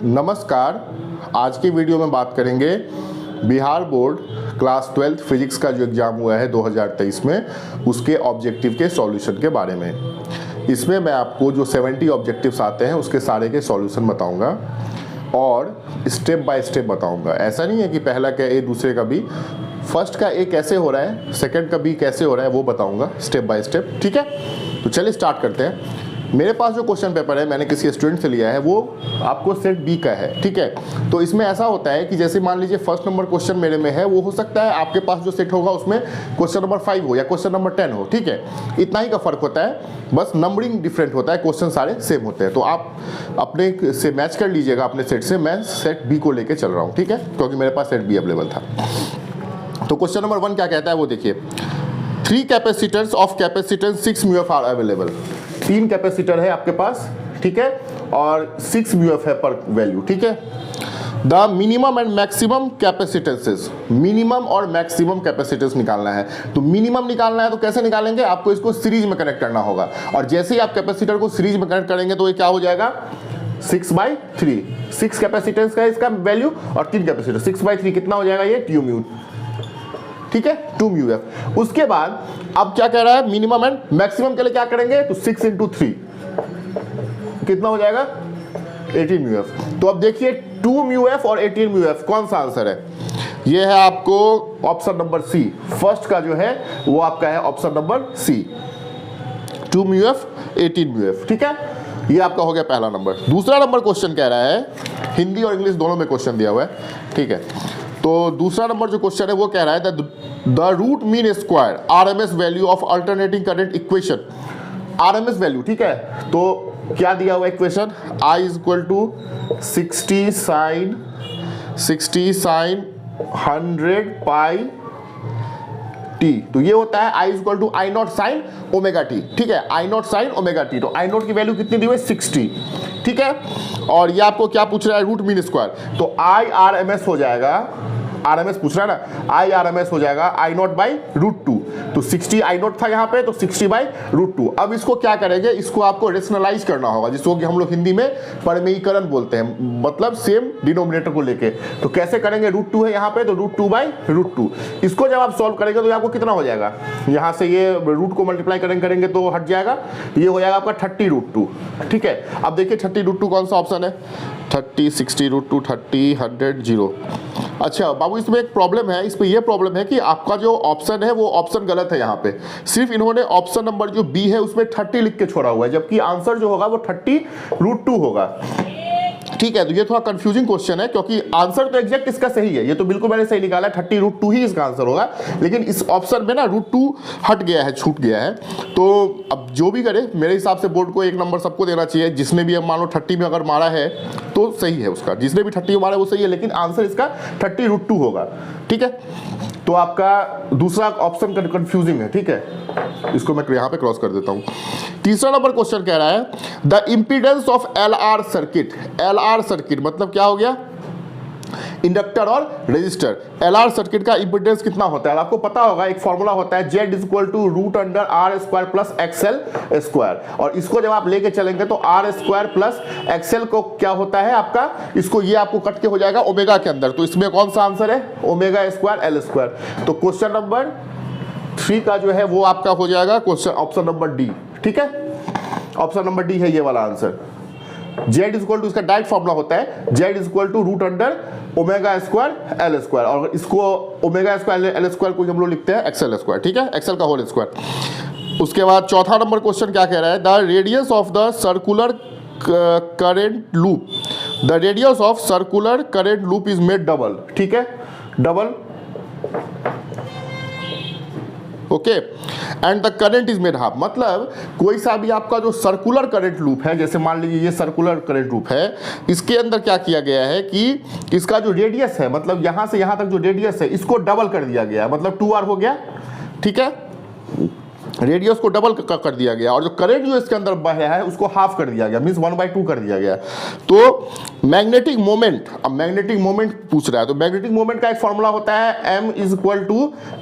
नमस्कार। आज की वीडियो में बात करेंगे Bihar board class 12th physics का जो एग्ज़ाम हुआ है 2023 में, उसके ऑब्जेक्टिव के सॉल्यूशन के बारे में। इसमें मैं आपको जो 70 ऑब्जेक्टिव्स आते हैं उसके सारे के सॉल्यूशन बताऊंगा और स्टेप बाय स्टेप बताऊंगा। ऐसा नहीं है कि पहला का ए दूसरे का बी, फर्स्ट का ए कैसे हो रहा है, सेकंड का बी कैसे हो रहा है, वो बताऊंगा स्टेप बाय स्टेप। ठीक है, तो चलिए स्टार्ट करते हैं। मेरे पास जो क्वेश्चन पेपर है मैंने किसी स्टूडेंट से लिया है, वो आपको सेट बी का है। ठीक है, तो इसमें ऐसा होता है कि जैसे मान लीजिए फर्स्ट नंबर क्वेश्चन मेरे में है, वो हो सकता है आपके पास जो सेट होगा उसमें क्वेश्चन नंबर 5 हो या क्वेश्चन नंबर 10 हो। ठीक है, इतना ही का फर्क होता है, बस नंबरिंग डिफरेंट होता है, क्वेश्चन सारे सेम होते हैं। तो आप अपने से मैच कर लीजिएगा अपने सेट से। मैं सेट बी को लेके चल रहा हूँ, ठीक है, क्योंकि मेरे पास सेट बी अवेलेबल था। तो क्वेश्चन नंबर 1 क्या कहता है वो देखिए। 3 capacitors of capacitance 6 μF are available. 3 capacitor है आपके पास, ठीक है, और 6 μF है पर वैल्यू। ठीक है, the minimum and maximum capacitances, minimum और मैक्सिमम कैपेसिटेंस निकालना है। तो मिनिमम निकालना है तो कैसे निकालेंगे, आपको इसको सीरीज में कनेक्ट करना होगा। और जैसे ही आप कैपेसिटर को सीरीज में कनेक्ट करेंगे तो ये क्या हो जाएगा, 6/3। 6 कैपेसिटेंस का है इसका वैल्यू और 3 कैपेसिटर, 6/3 कितना हो जाएगा, ये 2 μ। ठीक है, 2 μF। उसके बाद अब क्या कह रहा है, मिनिमम एंड मैक्सिमम के लिए क्या करेंगे, तो 6 × 3 कितना हो जाएगा, 18 μF। तो अब देखिए 2 μF और 18 μF कौन सा आंसर है, ये है आपको ऑप्शन नंबर सी। फर्स्ट का जो है वो आपका है option number C, 2 μF 18 μF। ठीक है, ये आपका हो गया पहला नंबर। दूसरा नंबर क्वेश्चन कह रहा है, हिंदी और इंग्लिश दोनों में क्वेश्चन दिया हुआ है। ठीक है, तो दूसरा नंबर जो क्वेश्चन है वो कह रहा है the root mean square RMS value of alternating current equation. RMS value, ठीक है, तो क्या दिया हुआ equation, I = 60 sin 100 pi t। तो ये होता है I = I0 sin ω t। ठीक है, I0 sin ω t। तो I0 की वैल्यू कितनी दी हुई है, 60। ठीक है, और ये आपको क्या पूछ रहा है, रूट मीन स्क्वायर। तो IRMS हो जाएगा, RMS पूछ रहा है ना, IRMS हो जाएगा I0/√2। तो 60 I0 था यहाँ पे, तो 60/√2। अब इसको क्या करेंगे, इसको आपको रेशनलाइज करना होगा, जिसको कि हम लोग हिंदी में परमेयीकरण बोलते हैं, मतलब सेम डिनोमिनेटर को लेके। तो कैसे करेंगे, √2 है यहाँ पे, तो √2/√2। इसको जब आप सॉल्व करेंगे तो आपको कितना हो जाएगा, यहाँ से ये रूट को मल्टीप्लाई करेंगे तो हट जाएगा, ये हो जाएगा आपका 30√2। ठीक है, अब देखिए 30√2 कौन सा ऑप्शन है, 30 60√2 30 100 0। अच्छा बाबू, इसमें एक प्रॉब्लम है, इस पे ये प्रॉब्लम है कि आपका जो ऑप्शन है वो ऑप्शन गलत है। यहाँ पे सिर्फ इन्होंने ऑप्शन नंबर जो बी है उसमें 30 लिख के छोड़ा हुआ है, जबकि आंसर जो होगा वो 30√2 होगा। ठीक है, तो ये थोड़ा कंफ्यूजिंग क्वेश्चन है, क्योंकि आंसर तो एग्जैक्ट इसका सही है, ये तो बिल्कुल मैंने सही निकाला है, 30√2 ही इसका आंसर होगा, लेकिन इस ऑप्शन में ना √2 हट गया है, छूट गया है। तो अब जो भी करे, मेरे हिसाब से बोर्ड को 1 नंबर सबको देना चाहिए। जिसने भी अब मान लो 30 में अगर मारा है तो सही है उसका, जिसने भी 30 में मारा है वो सही है, लेकिन आंसर इसका 30√2 होगा। ठीक है, तो आपका दूसरा ऑप्शन कंफ्यूजिंग है। ठीक है, इसको मैं यहाँ पे क्रॉस कर देता हूँ। तीसरा नंबर क्वेश्चन कह रहा है the impedance of LR circuit. LR circuit मतलब क्या हो गया, इंडक्टर और रेजिस्टर। LR सर्किट का इंपीडेंस कितना होता है, आपको पता होगा, एक फॉर्मूला होता है Z = √R² + XL²। और इसको जब आप लेके चलेंगे तो R² + XL को क्या होता है आपका, इसको ये आपको कट के हो जाएगा ओमेगा के अंदर। तो इसमें कौन सा आंसर है, ω²L²। तो क्वेश्चन नंबर 3 का जो है वो आपका हो जाएगा क्वेश्चन ऑप्शन नंबर डी। ठीक है, ऑप्शन नंबर डी है ये वाला आंसर। Z = इसका डायरेक्ट फॉर्मूला होता है Z = √ω²L²। और इसको ω²L² को हम लोग लिखते हैं XL²। ठीक है, XL का होल स्क्वायर। उसके बाद चौथा नंबर क्वेश्चन क्या कह रहा है, the radius of the circular current loop, the radius of circular current loop is made double. ठीक है, double, okay, and the current is made half. मतलब कोई सा भी आपका जो सर्कुलर करंट लूप है, जैसे मान लीजिए ये सर्कुलर करंट लूप है, इसके अंदर क्या किया गया है कि इसका जो रेडियस है, मतलब यहां से यहां तक जो रेडियस है, इसको डबल कर दिया गया, मतलब 2R हो गया। ठीक है, रेडियस को डबल कर दिया गया और जो करंट जो इसके अंदर बह रहा है उसको हाफ कर दिया गया, मींस 1/2 कर दिया गया। तो मैग्नेटिक मोमेंट, अब मैग्नेटिक मोमेंट पूछ रहा है तो मैग्नेटिक मोमेंट का एक फॉर्मूला होता है m =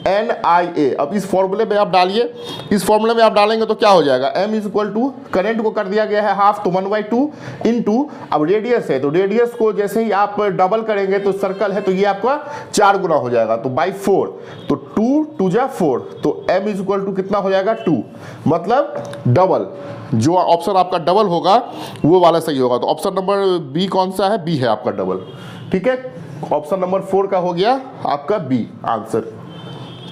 NIA। अब इस फॉर्मूले में आप डालिए, इस फॉर्मूले में आप डालेंगे तो क्या हो जाएगा, m = करंट को कर दिया गया है हाफ तो 1/2 इंटू, अब रेडियस है तो रेडियस को जैसे ही आप डबल करेंगे तो सर्कल है तो ये आपका 4 गुना हो जाएगा तो बाई 4, तो 2 2 जा 4, तो m = कितना हो जाएगा 2, मतलब डबल। जो ऑप्शन आपका डबल होगा वो वाला सही होगा। तो ऑप्शन नंबर बी कौन सा है, बी है आपका डबल। ठीक है, ऑप्शन नंबर 4 का हो गया आपका बी आंसर।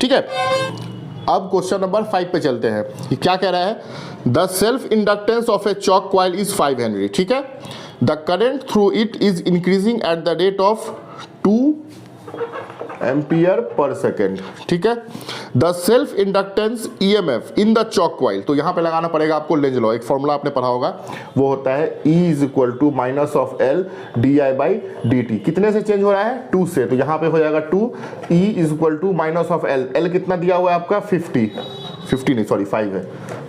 ठीक है, अब क्वेश्चन नंबर 5 पे चलते हैं। ये क्या कह रहा है, the self inductance of A chalk coil is 5 Henry. ठीक है, the current through it is increasing at the rate of 2 ampere per second. ठीक है, the self inductance EMF in the chalk coil, तो यहां पे लगाना पड़ेगा आपको लेंज लॉ। एक फॉर्मूला आपने पढ़ा होगा, वो होता है E = -L di/dt। कितने से चेंज हो रहा है, 2 से, तो यहां पे हो जाएगा 2, E = -L, L कितना दिया हुआ है आपका 50 नहीं सॉरी 5 है,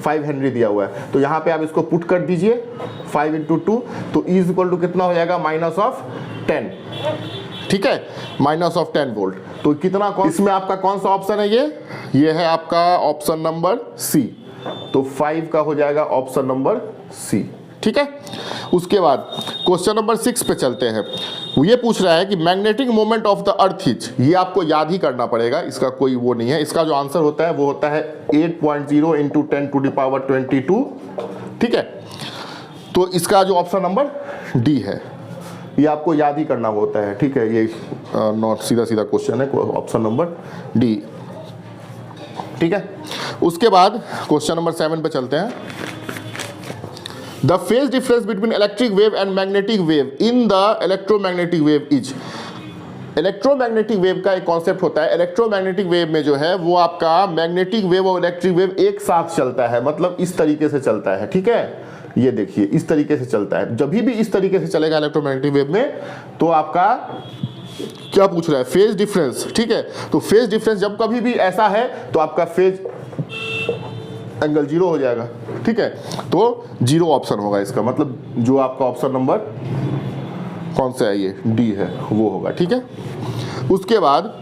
5 हेनरी दिया हुआ है। तो यहाँ पे आप इसको पुट कर दीजिए 5 × 2, तो E = कितना हो जाएगा -10। ठीक है, -10 वोल्ट। तो कितना कौन, इसमें आपका कौन सा ऑप्शन है, ये है आपका ऑप्शन नंबर सी। तो 5 का हो जाएगा ऑप्शन नंबर सी। ठीक है, उसके बाद क्वेश्चन नंबर 6 पे चलते हैं। ये पूछ रहा है कि magnetic moment of the earth is, ये आपको याद ही करना पड़ेगा, इसका कोई वो नहीं है। इसका जो आंसर होता है वो होता है 8.0 × 10⁻22। ठीक है, तो इसका जो ऑप्शन नंबर डी है, ये आपको याद ही करना होता है। ठीक है, ये नॉट सीधा क्वेश्चन है, ऑप्शन नंबर डी। ठीक है, उसके बाद क्वेश्चन नंबर 7 पे चलते हैं। The phase difference between electric wave and magnetic wave in the electromagnetic wave is. Electromagnetic wave का एक कॉन्सेप्ट होता है, इलेक्ट्रोमैग्नेटिक वेव में जो है वो आपका मैग्नेटिक वेव और इलेक्ट्रिक वेव एक साथ चलता है, मतलब इस तरीके से चलता है। ठीक है, ये देखिए इस तरीके से चलता है। जब भी इस तरीके से चलेगा इलेक्ट्रोमैग्नेटिक वेव में, तो आपका क्या पूछ रहा है, फेज डिफरेंस। ठीक है, तो फेज डिफरेंस जब कभी भी ऐसा है तो आपका फेज एंगल 0 हो जाएगा। ठीक है, तो 0 ऑप्शन होगा इसका, मतलब जो आपका ऑप्शन नंबर कौन सा है, ये डी है, वो होगा। ठीक है, उसके बाद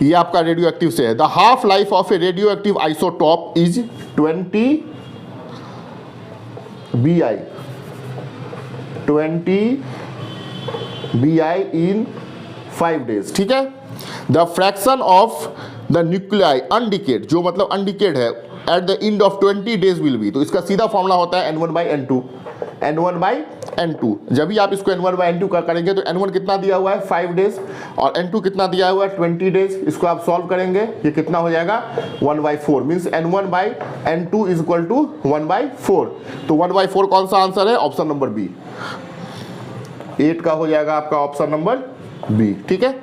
ये आपका रेडियो एक्टिव से है। The half life of a radio active isotope is 20 BI in 5 days। ठीक है, the fraction of the nuclei undecayed, जो मतलब अनडिकेड है, at the end of 20 days will be. तो इसका सीधा फॉर्मूला होता है N1/N2। N1/N2, जब भी आप इसको N1/N2 का करेंगे तो N1 कितना दिया हुआ है 5 days और N2 कितना दिया हुआ है 20 days। इसको आप सॉल्व करेंगे, ये कितना हो जाएगा 1/4, मीन्स N1/N2 = 1/4। तो 1/4 कौन सा आंसर है, ऑप्शन नंबर बी। 8 का हो जाएगा आपका ऑप्शन नंबर बी। ठीक है,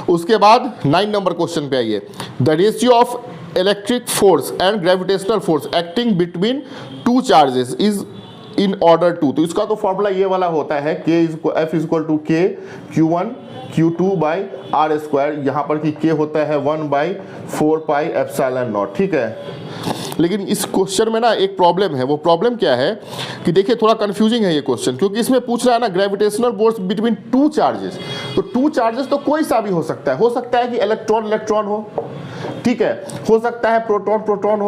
उसके बाद 9 नंबर क्वेश्चन पे आइए। The ratio of electric force and gravitational force acting between 2 charges is in order to. तो इसका तो फॉर्मूला ये वाला होता है, F = K Q1 Q2/r²। यहाँ पर कि K होता है 1/4πε0। ठीक है, लेकिन इस क्वेश्चन में ना एक प्रॉब्लम है। वो प्रॉब्लम क्या है कि देखिए थोड़ा कंफ्यूजिंग है ये क्वेश्चन, क्योंकि इसमें पूछ रहा है ना ग्रेविटेशनल फोर्स बिटवीन 2 चार्जेस। तो 2 चार्जेस तो कोई सा भी हो सकता है कि इलेक्ट्रॉन हो, ठीक है, हो सकता है प्रोटॉन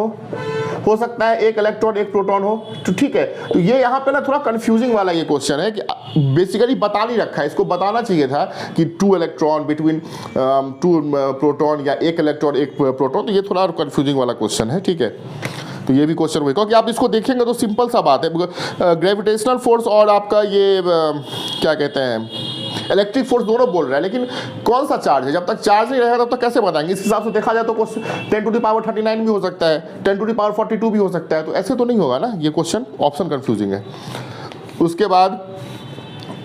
हो सकता है एक इलेक्ट्रॉन एक प्रोटॉन हो। तो ठीक है, तो ये यहाँ पे ना थोड़ा कंफ्यूजिंग वाला ये क्वेश्चन है कि बेसिकली बता नहीं रखा है। इसको बताना चाहिए था कि 2 इलेक्ट्रॉन बिटवीन 2 प्रोटॉन या एक इलेक्ट्रॉन एक प्रोटॉन। तो ये थोड़ा कंफ्यूजिंग वाला क्वेश्चन है। ठीक है, तो ये भी क्वेश्चन हुआ, क्योंकि आप इसको देखेंगे तो सिंपल सा बात है। ग्रेविटेशनल फोर्स और आपका ये क्या कहते हैं इलेक्ट्रिक फोर्स दोनों बोल रहा है, लेकिन कौन सा चार्ज है, जब तक चार्ज नहीं रहेगा तब तक कैसे बताएंगे। इस हिसाब से देखा जाए तो 10⁻39 भी हो सकता है, 10⁻42 भी हो सकता है। तो ऐसे तो नहीं होगा ना ये क्वेश्चन, ऑप्शन कंफ्यूजिंग है। उसके बाद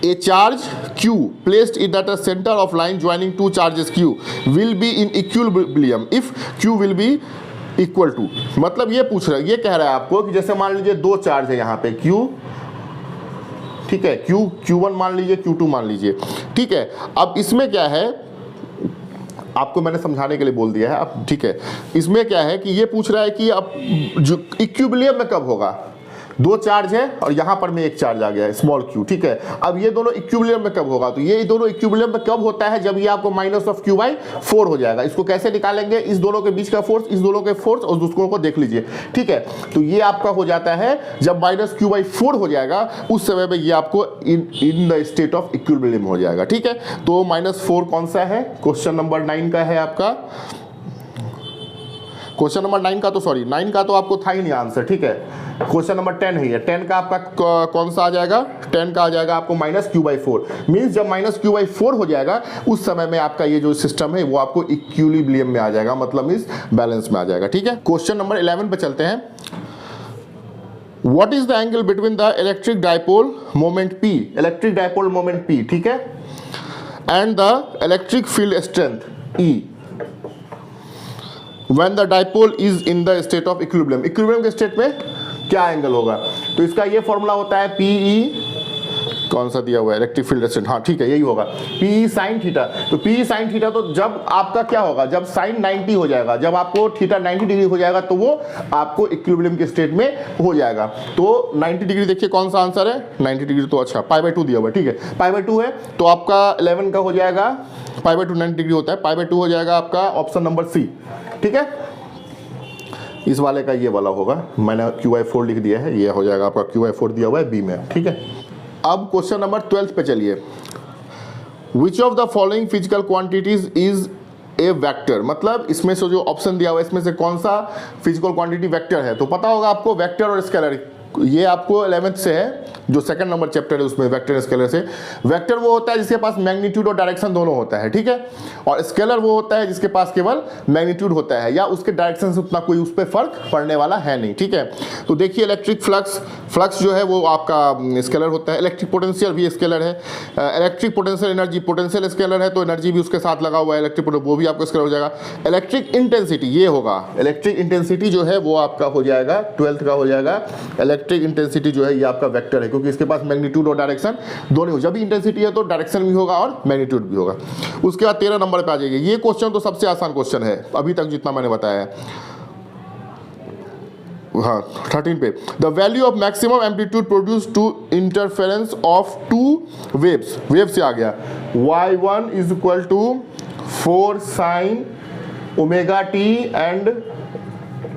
ए charge Q placed it at a center of line joining 2 charges Q will be in equilibrium if Q will be equal to। मतलब ये पूछ रहा है, ये कह रहा है आपको कि जैसे मान लीजिए 2 चार्ज है यहाँ पे Q, ठीक है, Q1 मान लीजिए, Q2 मान लीजिए। ठीक है, अब इसमें क्या है आपको मैंने समझाने के लिए बोल दिया है अब, ठीक है। इसमें क्या है कि ये पूछ रहा है कि अब जो इक्विलिब्रियम में कब होगा, दो चार्ज है और यहां पर में एक चार्ज आ गया है स्मॉल q, ठीक है। अब ये दोनों इक्विलिब्रियम में कब होगा, तो ये दोनों इक्विलिब्रियम में कब होता है, जब ये आपको -q/4 हो जाएगा। इसको कैसे निकालेंगे, इस दोनों के बीच का फोर्स, इस दोनों के फोर्स और दूसरों को देख लीजिए, ठीक है। तो ये आपका हो जाता है जब -q/4 हो जाएगा, उस समय में ये आपको in the state of equilibrium हो जाएगा, ठीक है। तो -4 कौन सा है, क्वेश्चन नंबर 9 का है आपका, क्वेश्चन नंबर 9 का तो सॉरी 9 का तो आपको था ही नहीं आंसर, ठीक है। क्वेश्चन नंबर 10 है ये, 10 का आपका कौन सा आ जाएगा, 10 का आ जाएगा आपको -q/4। मींस जब -q/4 हो जाएगा उस समय में आपका ये जो सिस्टम है वो आपको इक्विलिब्रियम में आ जाएगा, मतलब मींस बैलेंस में आ जाएगा, ठीक है। क्वेश्चन नंबर 11 पे चलते हैं। What is the angle between the electric dipole moment P, electric dipole moment P, ठीक है, and the electric field strength E when the dipole is in the state of equilibrium, equilibrium के state में क्या angle होगा। तो इसका ये formula होता है PE, कौन सा दिया हुआ है, इलेक्ट्रिक फील्ड स्ट्रेंथ, हाँ ठीक है यही होगा, PE sin थीटा। तो PE sin थीटा, तो जब आपका क्या होगा, जब sin 90 हो जाएगा, जब आपको थीटा 90 डिग्री हो जाएगा तो वो आपको इक्विलिब्रियम के स्टेट में हो जाएगा। तो 90 डिग्री देखिए कौन सा आंसर है, 90 डिग्री तो अच्छा π/2 दिया हुआ है, ठीक है, π/2 है। तो आपका 11 का हो जाएगा π/2, 90 डिग्री होता है, π/2 हो जाएगा आपका ऑप्शन नंबर C, ठीक है। इस वाले का ये वाला होगा, मैंने q/4 लिख दिया है, ये हो जाएगा आपका q/4 दिया हुआ है B में, ठीक है। अब क्वेश्चन नंबर 12 पे चलिए। Which of the following physical quantities is a vector, मतलब इसमें से जो ऑप्शन दिया हुआ है इसमें से कौन सा फिजिकल क्वांटिटी वेक्टर है। तो पता होगा आपको वेक्टर और स्केलर, ये आपको 11th से है, जो सेकंड नंबर चैप्टर है उसमें वेक्टर स्केलर से। वेक्टर वो होता है जिसके पास मैग्नीट्यूड और डायरेक्शन दोनों होता है, ठीक है, और स्केलर वो होता है जिसके पास केवल मैग्नीट्यूड होता है या उसके डायरेक्शन से उतना कोई उस पर फर्क पड़ने वाला है नहीं, ठीक है। तो देखिए इलेक्ट्रिक फ्लक्स जो है वो आपका स्केलर होता है, इलेक्ट्रिक पोटेंशियल भी स्केलर है, electric potential energy, potential scalar है तो एनर्जी भी उसके साथ लगा हुआ है, इलेक्ट्रिक वो भी आपका स्केलर हो जाएगा। इलेक्ट्रिक इंटेंसिटी ये होगा, इलेक्ट्रिक इंटेंसिटी जो है वो आपका हो जाएगा 12th का हो जाएगा। इलेक्ट्रिक इंटेंसिटी जो है ये आपका वेक्टर है, क्योंकि इसके पास मैग्नीट्यूड और डायरेक्शन दोनों हो, जब भी इंटेंसिटी है तो डायरेक्शन भी होगा और मैग्नीट्यूड भी होगा। उसके बाद 13 नंबर पे आ जाएगी, ये क्वेश्चन तो सबसे आसान क्वेश्चन है अभी तक जितना मैंने बताया है, हाँ 13 पे। The value of maximum amplitude produce to interference of two waves, wave से आ गया y1 is equal to 4 sin omega t and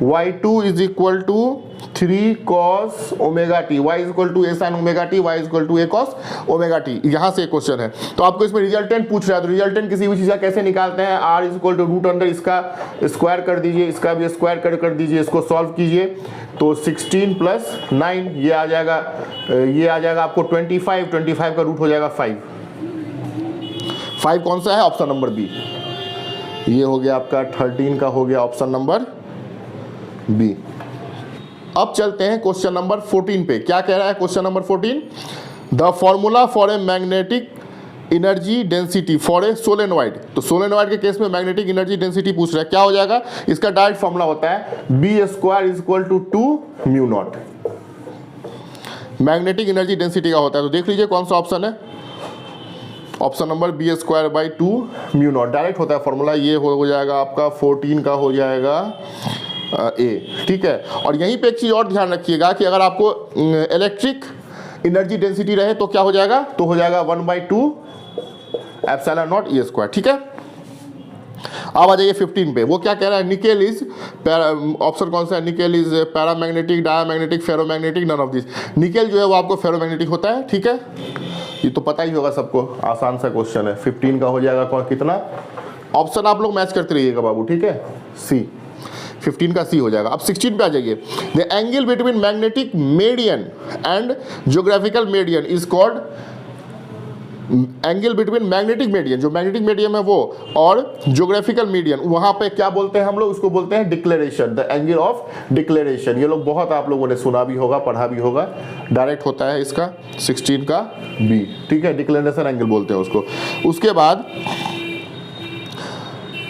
y2 is equal to 3 cos omega t, y is equal to a sin omega t, y is equal to a cos omega t. यहाँ से एक question है, तो आपको इसमें resultant पूछ रहा है, तो रिजल्टेंट किसी भी चीज़ का कैसे निकालते हैं, r is equal to root under इसका स्क्वायर कर दीजिए, इसका भी स्क्वायर कर दीजिए, इसको सॉल्व कीजिए तो 16 + 9 ये आ जाएगा आपको 25 का रूट हो जाएगा 5 कौन सा है, ऑप्शन नंबर बी। ये हो गया आपका 13 का हो गया ऑप्शन नंबर बी। अब चलते हैं क्वेश्चन नंबर 14 पे, क्या कह रहा है question number 14, the formula for a magnetic energy density for a solenoid. तो सोलेनॉइड के केस में मैग्नेटिक एनर्जी डेंसिटी पूछ रहा है, क्या हो जाएगा, इसका डायरेक्ट फॉर्मूला होता है B² is equal to 2μ0, magnetic energy density का होता है। तो देख लीजिए कौन सा ऑप्शन है, ऑप्शन नंबर B²/2μ0 डायरेक्ट होता है फॉर्मूला, ये हो जाएगा आपका 14 का हो जाएगा ए, ठीक है। और यहीं पे एक चीज़ और ध्यान रखिएगा कि अगर आपको इलेक्ट्रिक एनर्जी डेंसिटी रहे तो क्या हो जाएगा, तो हो जाएगा 1/2 ε0 E², ठीक है। अब आ जाइए 15 पे, वो क्या कह रहा है, निकेल इज, ऑप्शन कौन सा है, nickel is paramagnetic, diamagnetic, ferromagnetic, none of this. Nickel जो है वो आपको फेरोमैग्नेटिक होता है, ठीक है, ये तो पता ही होगा सबको, आसान सा क्वेश्चन है। 15 का हो जाएगा कौन कितना, ऑप्शन आप लोग मैच करते रहिएगा बाबू, ठीक है, सी, 15 का सी हो जाएगा। अब 16 पे आ जाइए, the angle between magnetic median and geographical median is called, angle between magnetic median, जो मैग्नेटिक मीडियम है वो, और ज्योग्राफिकल मीडियन, वहां पे क्या बोलते हैं हम लोग, उसको बोलते हैं declaration, the angle of declaration. ये लोग बहुत आप लोगों ने सुना भी होगा, पढ़ा भी होगा, डायरेक्ट होता है इसका 16 का बी, ठीक है, डिक्लेरेशन एंगल बोलते हैं उसको। उसके बाद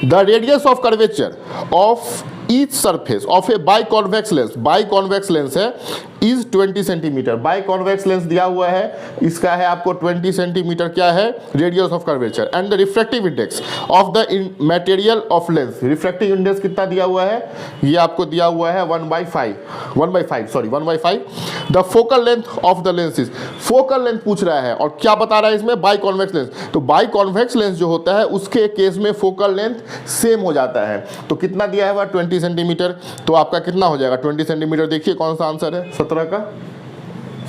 the radius of curvature of each surface of a biconvex lens, biconvex lens है, is 20 centimetre. Biconvex lens दिया हुआ है, इसका है आपको 20 सेंटीमीटर क्या है radius of curvature. And the refractive index of the material of lens, refractive index कितना दिया हुआ है, ये आपको दिया हुआ है 1/5। The focal length of the lenses, focal length पूछ रहा है और क्या बता रहा है इसमें, बाय कॉन्वेक्स लेंस। तो बाय कॉन्वेक्स लेंस जो होता है उसके केस में फोकल लेंथ सेम हो जाता है। तो कितना दिया है वह 20 सेंटीमीटर, तो आपका कितना हो जाएगा 20 सेंटीमीटर। देखिए कौन सा आंसर है, 17 का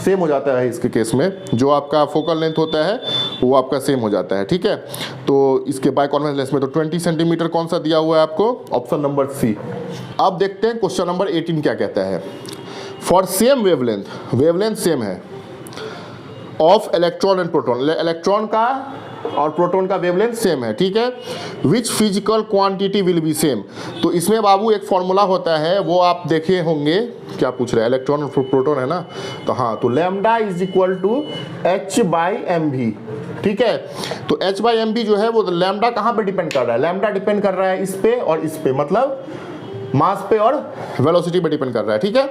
सेम हो जाता है इसके केस में, जो आपका फोकल लेंथ होता है वो आपका सेम हो जाता है, ठीक है। तो इसके बाय कॉन्वेक्स लेंस में तो 20 सेंटीमीटर कौन सा दिया हुआ है आपको, ऑप्शन नंबर सी। अब देखते हैं क्वेश्चन नंबर 18 क्या कहता है। For same wavelength, wavelength same है of electron and proton, electron का और प्रोटॉन का वेवलेंथ सेम है, ठीक है। Which physical quantity will be same, तो इसमें बाबू एक फॉर्मूला होता है वो आप देखे होंगे, क्या पूछ रहे हैं, इलेक्ट्रॉन और प्रोटॉन है ना, तो हाँ, तो lambda is equal to h/mv, ठीक है। तो h/mv जो है वो लैम्डा कहाँ पे डिपेंड कर रहा है, लैम्डा डिपेंड कर रहा है इस पे और इस पे, मतलब मास पे और वेलोसिटी पे डिपेंड कर रहा है, ठीक है।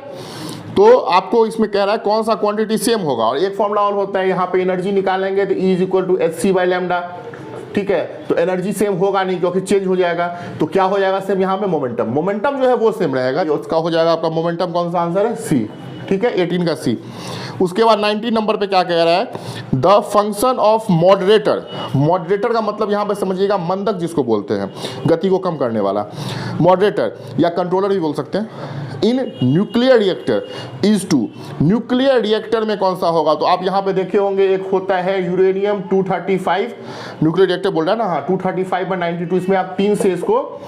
तो आपको इसमें कह रहा है कौन सा क्वांटिटी सेम होगा, और एक फॉर्मूला और होता है यहाँ पे एनर्जी निकालेंगे तो E is equal to hc/λ, ठीक है। तो एनर्जी सेम होगा नहीं क्योंकि चेंज हो जाएगा, तो क्या हो जाएगा सेम यहाँ पे, मोमेंटम, मोमेंटम जो है वो सेम रहेगा, उसका हो जाएगा आपका मोमेंटम, कौन सा आंसर है, सी, ठीक है, 18 का सी। उसके बाद 19 नंबर पे क्या कह रहा है, the function of moderator, moderator का मतलब यहाँ पे समझिएगा मंदक जिसको बोलते हैं, गति को कम करने वाला, मॉडरेटर या कंट्रोलर भी बोल सकते हैं। In nuclear reactor is to, nuclear reactor में कौन सा होगा, तो आप यहाँ पे देखे होंगे एक होता है यूरेनियम 235, न्यूक्लियर रिएक्टर बोल रहा है ना, हाँ 235/92, इसमें आप 3 से इसको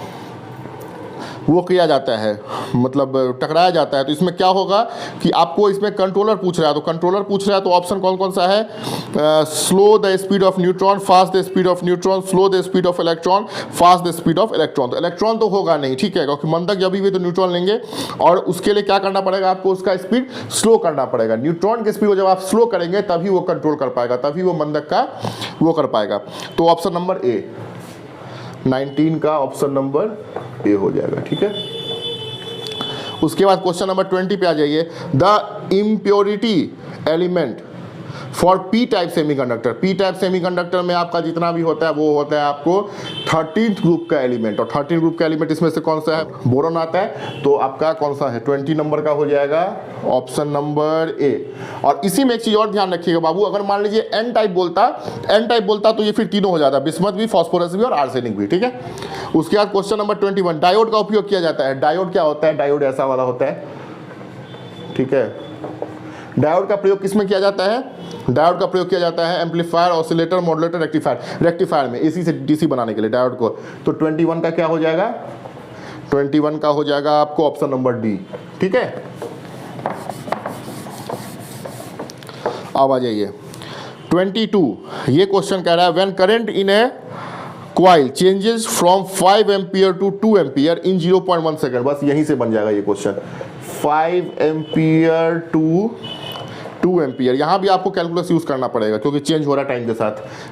वो किया जाता है, मतलब टकराया जाता है। तो इसमें क्या होगा कि आपको इसमें कंट्रोलर पूछ रहा है, तो कंट्रोलर पूछ रहा है तो ऑप्शन कौन कौन सा है, slow the speed of neutron, fast the speed of neutron, slow the speed of electron, fast the speed of electron. तो इलेक्ट्रॉन तो होगा नहीं, ठीक है, क्योंकि मंदक जब भी तो न्यूट्रॉन लेंगे और उसके लिए क्या करना पड़ेगा आपको, उसका स्पीड स्लो करना पड़ेगा। न्यूट्रॉन की स्पीड को जब आप स्लो करेंगे तभी वो कंट्रोल कर पाएगा, तभी वो मंदक का वो कर पाएगा। तो ऑप्शन नंबर ए, 19 का ऑप्शन नंबर ए हो जाएगा, ठीक है। उसके बाद क्वेश्चन नंबर 20 पे आ जाइए। The impurity element for P type semiconductor, P type semiconductor में आपका जितना भी होता है वो होता है आपको 13th ग्रुप का एलिमेंट, और 13 ग्रुप का एलिमेंट इसमें से कौन सा है, बोरॉन आता है। तो आपका कौन सा है, 20 नंबर का हो जाएगा ऑप्शन नंबर ए। और इसी में एक चीज और ध्यान रखिएगा बाबू, अगर मान लीजिए एन टाइप बोलता तो ये फिर तीनों हो जाता, बिस्मथ भी, फास्फोरस भी और आर्सेनिक भी, ठीक है। उसके बाद क्वेश्चन नंबर 21, डायोड का उपयोग किया जाता है। डायोड क्या होता है, डायोड ऐसा वाला होता है, ठीक है। डायोड का प्रयोग किसमें किया जाता है, डायोड का प्रयोग किया जाता है एम्पलीफायर, ऑसिलेटर, मॉड्यूलेटर, रेक्टिफायर में, एसी से डीसी बनाने के लिए डायोड को। तो 21 का क्या हो जाएगा, 21 का हो जाएगा आपको ऑप्शन नंबर डी, ठीक है। अब आ जाइए 22, ये क्वेश्चन कह रहा है when current in a coil changes from 5 ampere to 2 ampere in 0.1 second, बस यहीं से बन जाएगा ये क्वेश्चन, 5 एम्पियर टू 2 एम्पियर। यहाँ भी आपको कैलकुलस यूज करना पड़ेगा क्योंकि चेंज हो रहा है टाइम के साथ,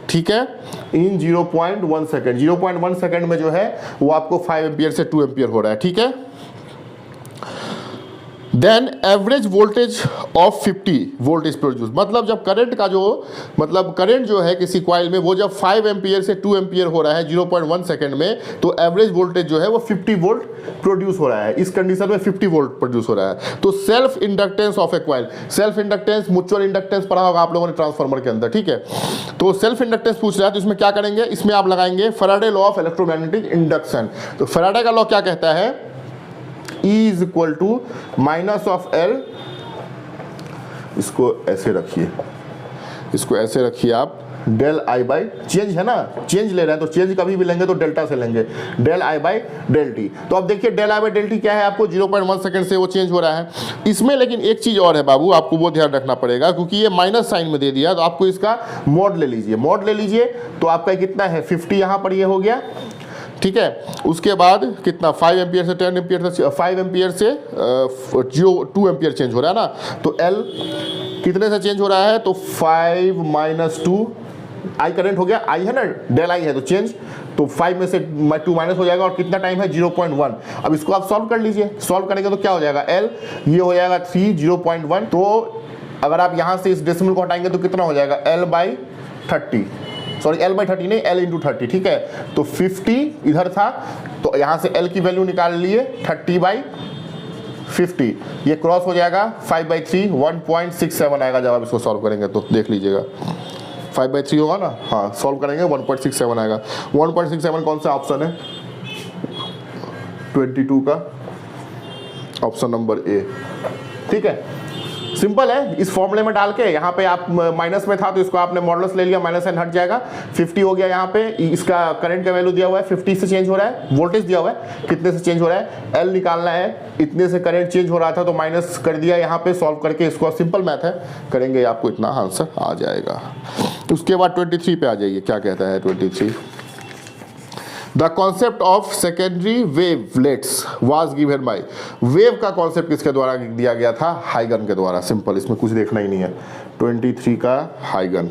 ठीक है। इन 0.1 सेकेंड, 0.1 सेकेंड में जो है वो आपको 5 एम्पियर से 2 एम्पियर हो रहा है, ठीक है। Then average voltage of 50 volt is produce, मतलब जब करंट का जो करंट जो है किसी कॉइल में वो जब 5 एम्पियर से 2 एम्पियर हो रहा है 0.1 सेकेंड में, तो एवरेज वोल्टेज जो है वो 50 वोल्ट प्रोड्यूस हो रहा है। इस कंडीशन में 50 वोल्ट प्रोड्यूस हो रहा है। तो self inductance of A coil, self inductance, mutual inductance पढ़ा होगा आप लोगों ने ट्रांसफार्मर के अंदर, ठीक है। तो सेल्फ इंडक्टेंस पूछ रहा है, तो इसमें क्या करेंगे, इसमें आप लगाएंगे Faraday law of electromagnetic induction. तो फैराडे का लॉ क्या कहता है, E is equal to minus of L, इसको ऐसे रखिए, इसको ऐसे रखिए आप, डेल आई बाई, चेंज है ना, चेंज ले रहे हैं तो चेंज कभी भी लेंगे तो डेल्टा से लेंगे, del I by del T. तो अब देखिए del I by del T क्या है, आपको 0.1 सेकंड से वो चेंज हो रहा है। इसमें लेकिन एक चीज और है बाबू, आपको वो ध्यान रखना पड़ेगा क्योंकि ये माइनस साइन में दे दिया, तो आपको इसका मोड ले लीजिए, मोड ले लीजिए तो आपका कितना है 50, यहाँ पर ये हो गया, ठीक है। उसके बाद कितना 5 एम्पियर से 10 एम्पियर से 5 एम्पियर से 2 एम्पियर चेंज हो रहा है ना, तो L कितने से चेंज हो रहा है, तो 5 - 2 आई करंट हो गया, आई है ना, डेल आई है तो चेंज, तो तो 5 में से 2 माइनस हो जाएगा और कितना टाइम है 0.1। अब इसको आप सॉल्व कर लीजिए, सॉल्व करेंगे तो क्या हो जाएगा L, ये हो जाएगा 3 0.1। तो अगर आप यहाँ से इस डेसिमल को हटाएंगे तो कितना हो जाएगा L by 30, sorry L by 30 नहीं, L इंटू 30, ठीक है। तो 50 इधर था, तो यहाँ से L की वैल्यू निकाल लिए 30 बाई 50, ये क्रॉस हो जाएगा 5/3 1.67 आएगा जब आप इसको सॉल्व करेंगे तो देख लीजिएगा 5/3 होगा ना, हाँ सॉल्व करेंगे 1.67 आएगा। 1.67 कौन सा ऑप्शन है, 22 का ऑप्शन नंबर ए, ठीक है। सिंपल है, इस फॉर्मूले में डाल के यहाँ पे आप माइनस में था तो इसको आपने मॉडुलस ले लिया, माइनस साइन हट जाएगा, 50 हो गया। यहाँ पे इसका करंट का वैल्यू दिया हुआ है 50 से चेंज हो रहा है, वोल्टेज दिया हुआ है कितने से चेंज हो रहा है, L निकालना है, इतने से करंट चेंज हो रहा था तो माइनस कर दिया यहाँ पे, सॉल्व करके इसको सिंपल मैथ है करेंगे आपको इतना आंसर आ जाएगा। उसके बाद 23 पे आ जाइए, क्या कहता है 23। The concept of secondary wavelets was given by, wave का कॉन्सेप्ट किसके द्वारा दिया गया था, हाइगन के द्वारा। सिंपल, इसमें कुछ देखना ही नहीं है। 23 का हाइगन,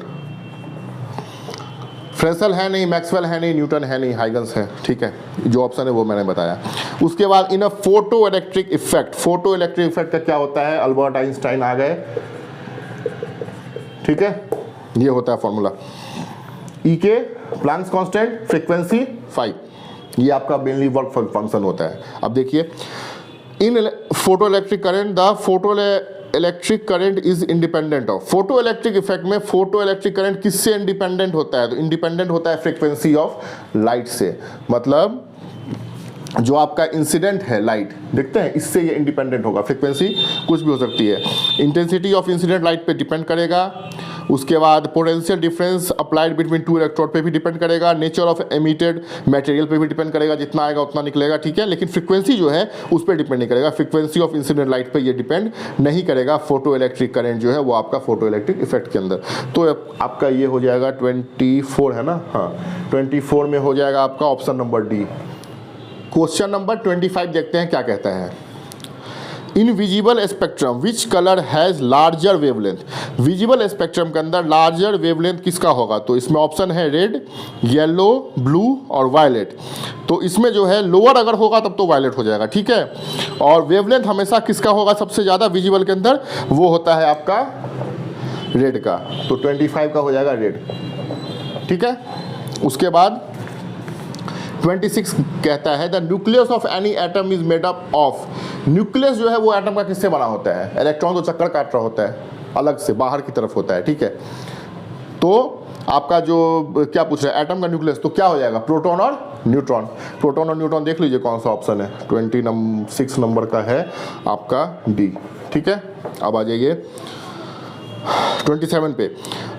फ्रेसल है नहीं, मैक्सवेल है नहीं, न्यूटन है नहीं, हाइगन्स है, ठीक है। जो ऑप्शन है वो मैंने बताया। उसके बाद in a photoelectric effect, photoelectric effect का क्या होता है, अल्बर्ट आइंस्टाइन आ गए, ठीक है। ये होता है फॉर्मूला, ई के प्लैंक्स कांस्टेंट, फ्रीक्वेंसी 5, ये आपका मेनली वर्क फंक्शन होता है। अब देखिए, in photoelectric current, the photoelectric current is independent of, photoelectric effect में फोटो इलेक्ट्रिक करंट किससे इंडिपेंडेंट होता है, तो इंडिपेंडेंट होता है फ्रीक्वेंसी ऑफ लाइट से। मतलब जो आपका इंसिडेंट है लाइट, देखते हैं, इससे ये इंडिपेंडेंट होगा। फ्रीक्वेंसी कुछ भी हो सकती है, इंटेंसिटी ऑफ इंसिडेंट लाइट पे डिपेंड करेगा। उसके बाद potential difference applied between two electrode पे भी डिपेंड करेगा, नेचर ऑफ एमिटेड मटेरियल पे भी डिपेंड करेगा, जितना आएगा उतना निकलेगा, ठीक है। लेकिन फ्रीक्वेंसी जो है उस पर डिपेंड नहीं करेगा, फ्रीक्वेंसी ऑफ इंसिडेंट लाइट पे ये डिपेंड नहीं करेगा। फोटो इलेक्ट्रिक करंट जो है वो आपका फोटो इलेक्ट्रिक इफेक्ट के अंदर, तो आपका ये हो जाएगा 24 है ना, हाँ 24 में हो जाएगा आपका option number D. Question number 25 देखते हैं क्या कहता है। In visible spectrum which colour has larger wavelength, visible spectrum के अंदर लार्जर वेवलेंथ किसका होगा, तो इसमें ऑप्शन है रेड, येलो, ब्लू और वायलेट। तो इसमें जो है लोअर अगर होगा तब तो वायलेट हो जाएगा, ठीक है। और वेवलेंथ हमेशा किसका होगा सबसे ज़्यादा विजिबल के अंदर, वो होता है आपका रेड का, तो 25 का हो जाएगा रेड, ठीक है। उसके बाद 26 कहता है the nucleus of any atom is made up of, nucleus जो है वो एटम का किससे बना होता है, इलेक्ट्रॉन तो चक्कर काट रहा होता है, अलग से बाहर की तरफ होता है, ठीक है। तो आपका जो क्या पूछ रहा है एटम का न्यूक्लियस, तो क्या हो जाएगा प्रोटॉन और न्यूट्रॉन। प्रोटॉन और न्यूट्रॉन देख लीजिए कौन सा ऑप्शन है, 26 नंबर का है आपका डी, ठीक है। अब आ जाइए 27 पे,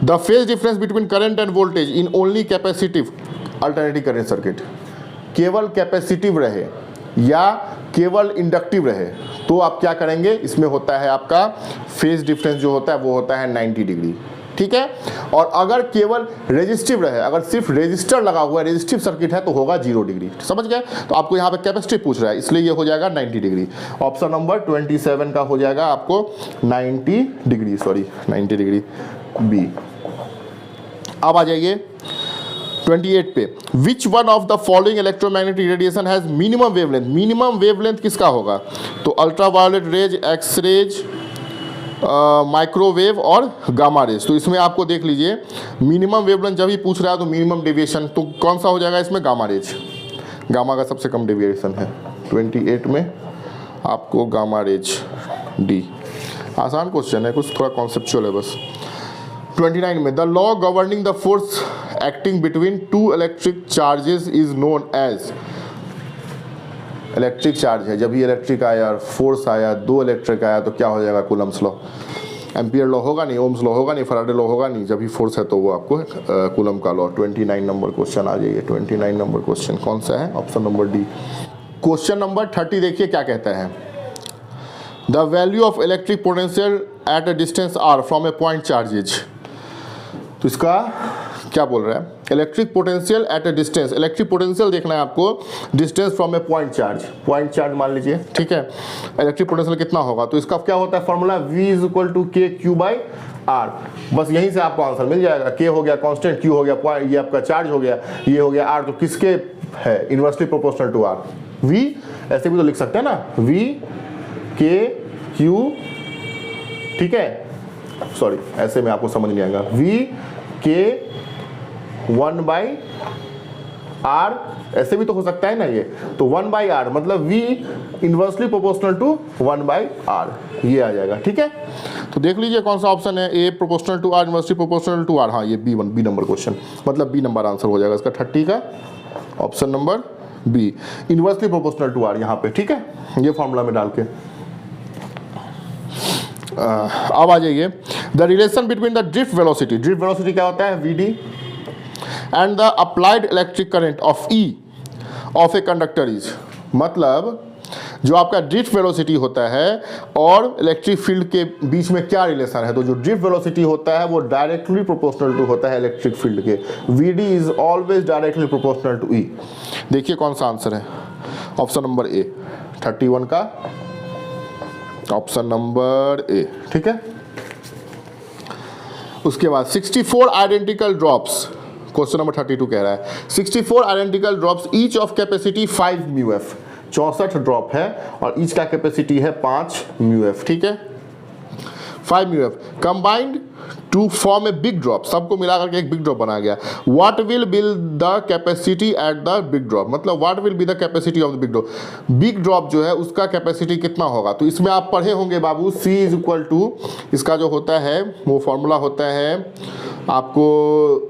the phase difference between current end voltage in only capacitive alternative current circuit, केवल कैपेसिटिव रहे या केवल इंडक्टिव रहे तो आप क्या करेंगे, इसमें होता है आपका फेज डिफरेंस जो होता है वो होता है 90 डिग्री, ठीक है। और अगर केवल रेजिस्टिव रहे, अगर सिर्फ रेजिस्टर लगा हुआ है, रेजिस्टिव सर्किट है तो होगा 0 डिग्री, समझ गए। तो आपको यहाँ पे कैपेसिटिव पूछ रहा है इसलिए ये हो जाएगा 90 डिग्री। ऑप्शन नंबर 27 का हो जाएगा आपको 90 डिग्री, सॉरी 90 डिग्री बी। अब आ जाइए 28 पे, which one of the following electromagnetic radiation has minimum wavelength, minimum wavelength किसका होगा, तो ultraviolet rays, X rays, microwave और गामा रेज। तो इसमें आपको देख लीजिए मिनिमम वेवलेंथ जब ही पूछ रहा है तो मिनिमम डेविएशन तो कौन सा हो जाएगा इसमें, गामा रेज, गामा का सबसे कम डेविएशन है 28 में आपको गामा रेज डी। आसान क्वेश्चन है, कुछ थोड़ा कॉन्सेप्चुअल है बस। 29 में, the law governing the force acting between two electric charges is known as, electric charge है, जब भी इलेक्ट्रिक आया और फोर्स आया, दो इलेक्ट्रिक आया तो क्या हो जाएगा, कूलम्स लॉ। एम्पियर लॉ होगा नहीं, ओम्स लॉ होगा नहीं, फैराडे लॉ होगा नहीं, जब भी फोर्स है तो वो आपको कूलम का लॉ। 29 नंबर क्वेश्चन आ जाइए, 29 नंबर क्वेश्चन कौन सा है, option number D. Question number 30 देखिए क्या कहता है, the value of electric potential at a distance R from a point charges. तो इसका क्या बोल रहा है, electric potential at a distance, electric potential देखना है आपको distance from a point charge मान लीजिए, ठीक है। इलेक्ट्रिक पोटेंशियल कितना होगा, तो इसका क्या होता है formula, V is equal to K Q by R. बस यहीं से आपको आंसर मिल जाएगा। के हो गया कांस्टेंट, क्यू हो गया पॉइंट, ये आपका चार्ज हो गया, ये हो गया आर, तो किसके है, inversely proportional to R. V ऐसे भी तो लिख सकते हैं ना, V के क्यू, ठीक है, सॉरी ऐसे में आपको समझ नहीं आएगा, V के 1 बाई आर, ऐसे भी तो हो सकता है ना ये, तो 1 बाई आर मतलब V inversely proportional to 1 by R, ये आ जाएगा, ठीक है। तो देख लीजिए कौन सा ऑप्शन है, A proportional to R, inversely proportional to R, हाँ ये बी नंबर क्वेश्चन, मतलब बी नंबर आंसर हो जाएगा इसका 30 का, option number B, inversely proportional to R यहाँ पे, ठीक है, ये फॉर्मूला में डाल के। अब आ जाइए, the relation between the drift velocity क्या होता है, V D, and the applied electric current of E of a conductor is, मतलब जो आपका ड्रिफ्ट वेलोसिटी होता है और इलेक्ट्रिक फील्ड के बीच में क्या रिलेशन है, तो जो ड्रिफ्ट वेलोसिटी होता है वो डायरेक्टली प्रोपोर्शनल टू होता है इलेक्ट्रिक फील्ड के, V D is always directly proportional to E. देखिए कौन सा आंसर है, ऑप्शन नंबर ए 31 का, ऑप्शन नंबर ए, ठीक है। उसके बाद 64 आइडेंटिकल ड्रॉप्स, क्वेश्चन नंबर 32 कह रहा है 64 identical drops each of capacity 5 mu F, 64 drop है और ईच का कैपेसिटी है 5 म्यू एफ, ठीक है, 5 mu F combined to form a big drop, सबको मिलाकर के एक बिग ड्रॉप बना गया। What will be the capacity at the big drop, मतलब what will be the capacity of the big drop, big drop जो है उसका कैपेसिटी कितना होगा, तो इसमें आप पढ़े होंगे बाबू, C इज इक्वल टू, इसका जो होता है वो फॉर्मूला होता है आपको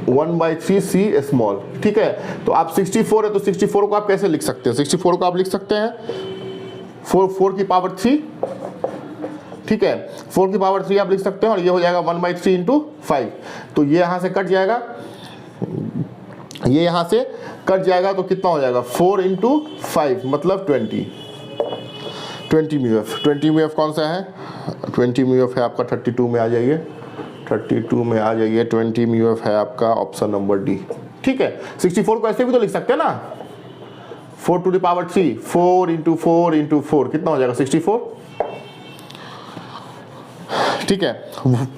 1/3 C स्मॉल, ठीक है। तो आप 64 है तो 64 को आप कैसे लिख सकते हैं, 64 को आप लिख सकते हैं 4 की पावर 3, ठीक है, 4 की पावर 3 आप लिख सकते हैं और ये हो जाएगा 1/3 इंटू 5, तो ये यहाँ से कट जाएगा, ये यहाँ से कट जाएगा, तो कितना हो जाएगा 4 इंटू 5 मतलब 20 म्यू एफ। 20 म्यू एफ कौन सा है, 20 म्यू एफ है आपका 32 में आ जाइए, 32 में आ जाइए, 20 म्यू एफ है आपका ऑप्शन नंबर डी, ठीक है। 64 को ऐसे भी तो लिख सकते हैं ना, 4 to the power 3, 4 into 4 into 4 कितना हो जाएगा 64, ठीक है।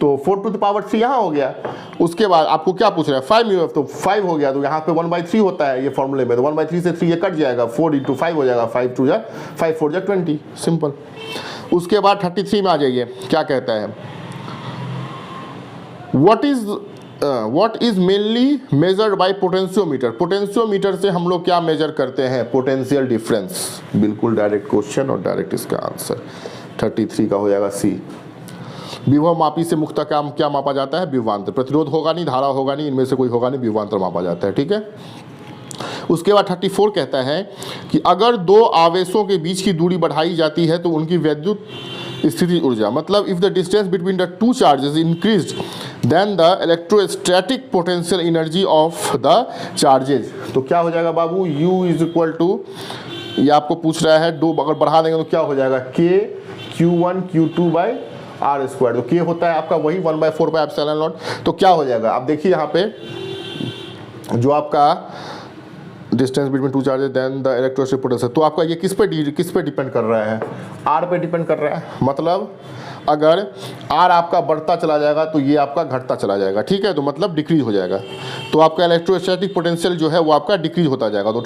तो 4 टू द पावर 3 यहाँ हो गया, उसके बाद आपको क्या पूछ रहा है 5 म्यू एफ, तो 5 हो गया, तो यहाँ पे 1/3 होता है ये फॉर्मूले में, तो 1/3 से 3 ये कट जाएगा, 4 इंटू 5 हो जाएगा, 5 2 जा 5 4 जा 20, सिंपल। उसके बाद 33 में आ जाइए, क्या कहता है, what is mainly measured by potentiometer, potentiometer से हम लोग क्या मेजर करते हैं, पोटेंशियल डिफरेंस, बिल्कुल डायरेक्ट क्वेश्चन और डायरेक्ट इसका आंसर 33 का हो जाएगा सी। विभव मापी से मुक्त काम क्या मापा जाता है, विभवांतर, प्रतिरोध होगा नहीं, धारा होगा नहीं, इनमें से कोई होगा नहीं, विभवांतर मापा जाता है, ठीक है। उसके बाद 34 कहता है कि अगर दो आवेशों के बीच की दूरी बढ़ाई जाती है तो उनकी वैद्युत स्थिति ऊर्जा, मतलब if the distance between the two charges increased then the electrostatic potential energy of the charges, तो क्या हो जाएगा बाबू, U इज इक्वल टू, ये आपको पूछ रहा है, दो अगर बढ़ा देंगे तो क्या हो जाएगा, K Q1 Q2 by R square, तो K होता है आपका वही 1/4 बाई एप्सिलॉन नॉट, तो क्या हो जाएगा, आप देखिए यहाँ पे जो आपका distance between two charges then the electrostatic potential, तो आपका ये किस पे डिपेंड कर रहा है, R पे डिपेंड कर रहा है, मतलब अगर R आपका बढ़ता चला जाएगा तो ये आपका घटता चला जाएगा, ठीक है, तो मतलब डिक्रीज हो जाएगा, तो आपका इलेक्ट्रोस्टैटिक पोटेंशियल जो है वो आपका डिक्रीज होता जाएगा, तो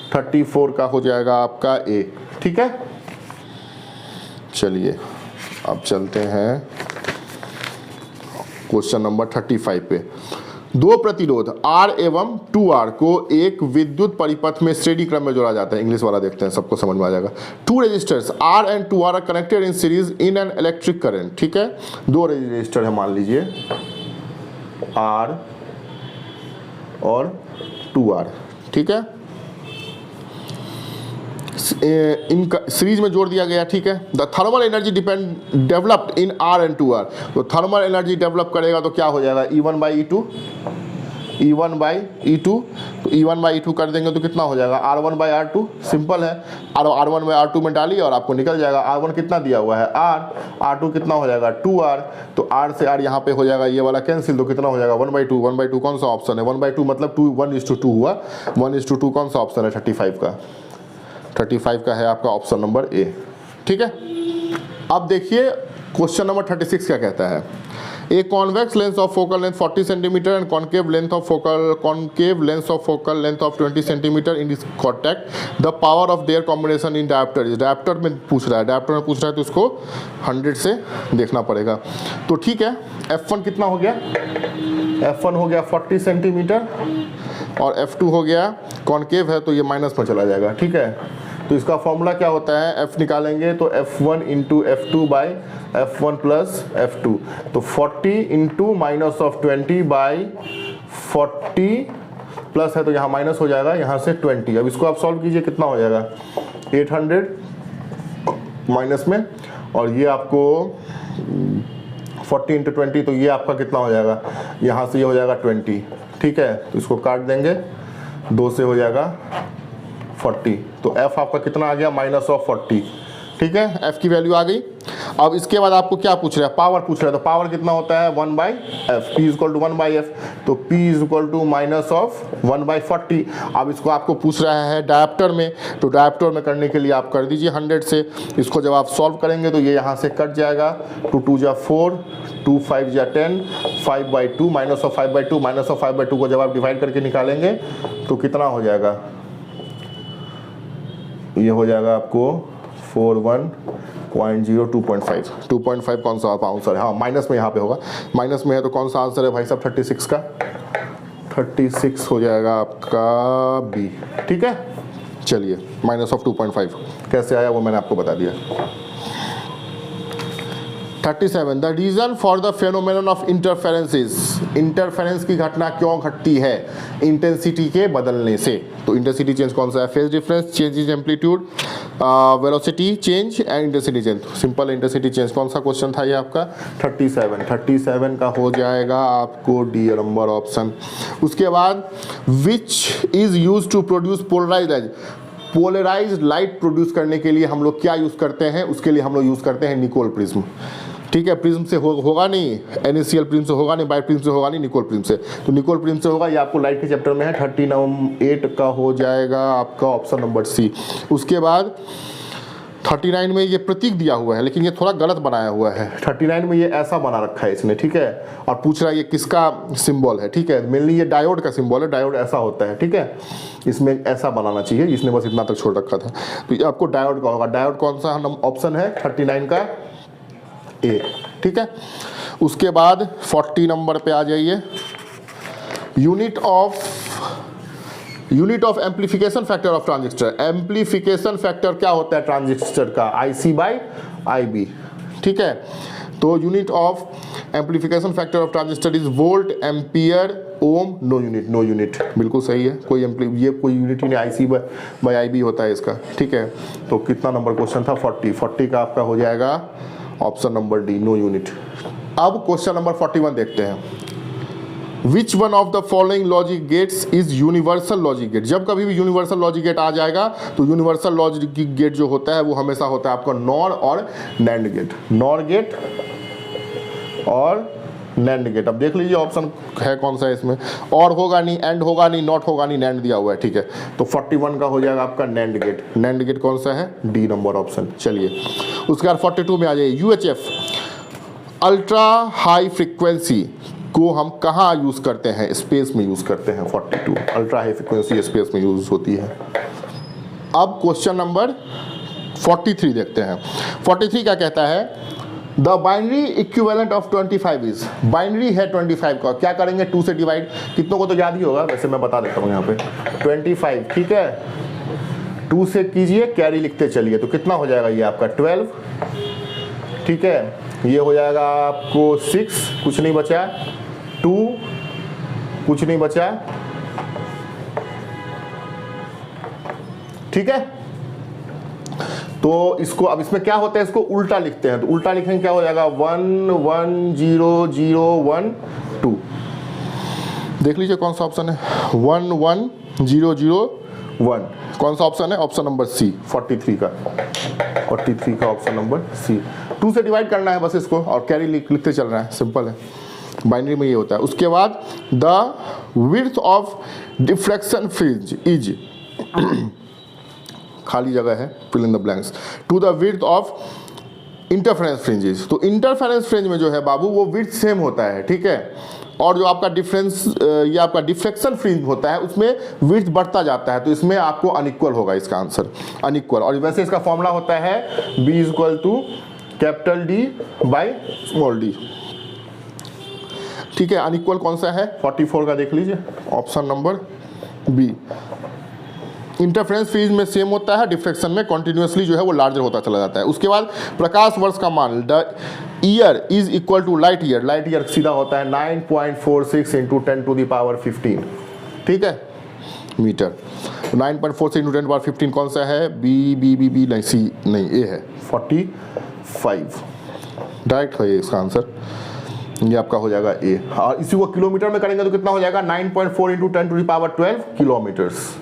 34 का हो जाएगा आपका A, ठीक है। चलिए अब चलते हैं क्वेश्चन नंबर 35 पे। दो प्रतिरोध R एवं 2R को एक विद्युत परिपथ में श्रेणी क्रम में जोड़ा जाता है, इंग्लिश वाला देखते हैं, सबको समझ में आ जाएगा। Two resistors R and 2R are connected in series in an electric current, ठीक है, दो रेजिस्टर है मान लीजिए R और 2R, ठीक है, इनका सीरीज में जोड़ दिया गया, ठीक है। The thermal energy developed in R and 2R, तो थर्मल एनर्जी डेवलप करेगा तो क्या हो जाएगा E1/E2, E1 बाई E2, तो E1 बाई E2 कर देंगे तो कितना हो जाएगा R1 बाई R2, सिंपल है, R1 बाई R2 में डालिए और आपको निकल जाएगा। R1 कितना दिया हुआ है R, R2 कितना हो जाएगा 2R, तो R से R यहाँ पे हो जाएगा ये वाला कैंसिल, तो कितना हो जाएगा 1/2, 1/2 कौन सा ऑप्शन है 1/2 मतलब 1:2 हुआ, 1:2 कौन सा ऑप्शन है 35 का, 35 का है आपका ऑप्शन नंबर ए। ठीक है, अब देखिए क्वेश्चन नंबर 36 क्या कहता है, a convex lens of focal length 40 centimetre and concave length of focal length of 20 centimetre in this contact, the power of their combination in dioptre is, dioptre में पूछ रहा है तो उसको 100 से देखना पड़ेगा। तो ठीक है, F1 कितना हो गया, F1 हो गया 40 सेंटीमीटर और F2 हो गया कॉन्केव है तो ये माइनस में चला जाएगा। ठीक है, तो इसका फॉर्मूला क्या होता है, F निकालेंगे तो F1 into F2 by F1 plus F2, तो 40 into minus of 20 by 40 plus है तो यहाँ माइनस हो जाएगा, यहाँ से 20। अब इसको आप सॉल्व कीजिए, कितना हो जाएगा 800 माइनस में, और ये आपको 40 इंटू 20 तो ये आपका कितना हो जाएगा, यहाँ से ये हो जाएगा 20। ठीक है, तो इसको काट देंगे, 2 से हो जाएगा 40, तो F आपका कितना आ गया -40। ठीक है, F की वैल्यू आ गई। अब इसके बाद आपको क्या पूछ रहा है, पावर पूछ रहा है, तो पावर कितना होता है 1/f, P equal to 1/f, तो P equal to minus of 1/40। अब इसको आपको पूछ रहा है डायोप्टर में, तो डायोप्टर में करने के लिए आप कर दीजिए 100 से, इसको जब आप सॉल्व करेंगे तो ये यहाँ से कट जाएगा, 2 2 जा 4, 2 5 जा 10, 5/2 माइनस ऑफ 5/2, माइनस ऑफ 5/2 को जब आप डिवाइड करके निकालेंगे तो कितना हो जाएगा, ये हो जाएगा आपको 41.0, 2.5 कौन सा आंसर है, हाँ माइनस में यहाँ पे होगा, माइनस में है तो कौन सा आंसर है भाई साहब 36 का, 36 हो जाएगा आपका बी। ठीक है, चलिए माइनस ऑफ 2.5 कैसे आया वो मैंने आपको बता दिया। 37 the reason for the phenomenon of interferences, interference की घटना क्यों घटती है इंटेंसिटी के बदलने से, तो इंटेंसिटी चेंज कौन सा है, phase difference, change in amplitude, velocity change and intensity change, simple intensity change. कौन सा क्वेश्चन था ये आपका 37 का हो जाएगा आपको डी नंबर ऑप्शन। उसके बाद which is use to produce polarised light produce करने के लिए हम लोग क्या यूज़ करते हैं, उसके लिए हम लोग यूज़ करते हैं निकोल प्रिज्म। ठीक है, प्रिज्म से होगा नहीं, NaCl प्रिज्म से होगा नहीं, बाई प्रिज्म से होगा नहीं, निकोल प्रिज्म से, तो निकोल प्रिज्म से होगा, ये आपको लाइट के चैप्टर में है। 38 का हो जाएगा आपका ऑप्शन नंबर सी। उसके बाद 39 में ये प्रतीक दिया हुआ है लेकिन ये थोड़ा गलत बनाया हुआ है, 39 में ये ऐसा बना रखा है इसने। ठीक है, और पूछ रहा है ये किसका सिंबल है। ठीक है, मेनली ये डायोड का सिंबल है, डायोड ऐसा होता है। ठीक है, इसमें ऐसा बनाना चाहिए, इसने बस इतना तक छोड़ रखा था, तो ये आपको डायोड का होगा। डायोड कौन सा ऑप्शन है 39 का ए। ठीक है, उसके बाद 40 नंबर पे आ जाइए, unit of amplification factor of transistor. Amplification factor क्या होता है ट्रांजिस्टर का, IC/IB। ठीक है, तो unit of amplification factor of transistor is volt ampere ohm, no unit, बिल्कुल सही है, कोई ये कोई यूनिट ही नहीं, IC/IB होता है इसका। ठीक है, तो कितना नंबर क्वेश्चन था 40 का आपका हो जाएगा option number D, no unit. अब क्वेश्चन नंबर 41 देखते हैं, which one of the following logic gates is universal logic gate. जब कभी भी यूनिवर्सल लॉजिक गेट आ जाएगा तो यूनिवर्सल लॉजिक गेट जो होता है वो हमेशा होता है आपका नॉर और नैंड गेट, नॉर गेट और नैंड गेट। अब देख लीजिए ऑप्शन है कौन सा है इसमें, और होगा नहीं, एंड होगा नहीं, नॉट होगा नहीं, नैंड दिया हुआ है। ठीक है, तो 41 का हो जाएगा आपका नैंड गेट। नैंड गेट कौन सा है, डी नंबर ऑप्शन। चलिए उसके बाद 42 में आ जाइए, UHF अल्ट्रा हाई फ्रिक्वेंसी को हम कहाँ यूज़ करते हैं, स्पेस में यूज़ करते हैं। 42 अल्ट्रा हाई फ्रिक्वेंसी स्पेस में यूज़ होती है। अब क्वेश्चन नंबर 43 देखते हैं। 43 क्या कहता है, the binary equivalent of 25 is, binary है 25 का, क्या करेंगे 2 से डिवाइड, कितनों को तो याद ही होगा, वैसे मैं बता देता हूँ यहाँ पे 25। ठीक है, 2 से कीजिए, कैरी लिखते चलिए, तो कितना हो जाएगा ये आपका 12। ठीक है, ये हो जाएगा आपको 6, कुछ नहीं बचा, 2 कुछ नहीं बचा। ठीक है, तो इसको अब इसमें क्या होता है, इसको उल्टा लिखते हैं, तो उल्टा लिखेंगे क्या हो जाएगा 1 1 0 0 1 2। देख लीजिए कौन सा ऑप्शन है, 11001, कौन सा ऑप्शन है, ऑप्शन नंबर सी 43 का, 43 का ऑप्शन नंबर सी। 2 से डिवाइड करना है बस इसको और कैरी लिखते चल रहा है, सिंपल है, बाइनरी में ये होता है। उसके बाद the width of diffraction fringe is खाली जगह है, fill in the blanks, to the width of interference fringes. तो इंटरफेरेंस फ्रिंज में जो है बाबू वो विड्थ सेम होता है, ठीक है, और जो आपका डिफरेंस ये आपका डिफ्लेक्शन फ्रिंज होता है उसमें विड्थ बढ़ता जाता है, तो इसमें आपको अनइक्वल होगा इसका आंसर, अनइक्वल। और वैसे इसका फॉर्मूला होता है B equal to capital D by small d, ठीक है। अनइक्वल कौन सा है, 44 का देख लीजिए, option number B। Interference fringe में सेम होता है, डिफ्लेक्शन में कॉन्टिन्यूसली जो है वो लार्जर होता चला जाता है। उसके बाद प्रकाश वर्ष का मान, the year is equal to light year, light year सीधा होता है 9.46 इंटू 10 टू द पावर 15, ठीक है, मीटर। 9.46 इंटू 10 पावर 15 कौन सा है, बी नहीं, सी नहीं, ए है, 45 डायरेक्ट है इसका आंसर, ये आपका हो जाएगा ए। और इसी को किलोमीटर में करेंगे तो कितना हो जाएगा, 9.4 into 10 to the power 12 kilometres,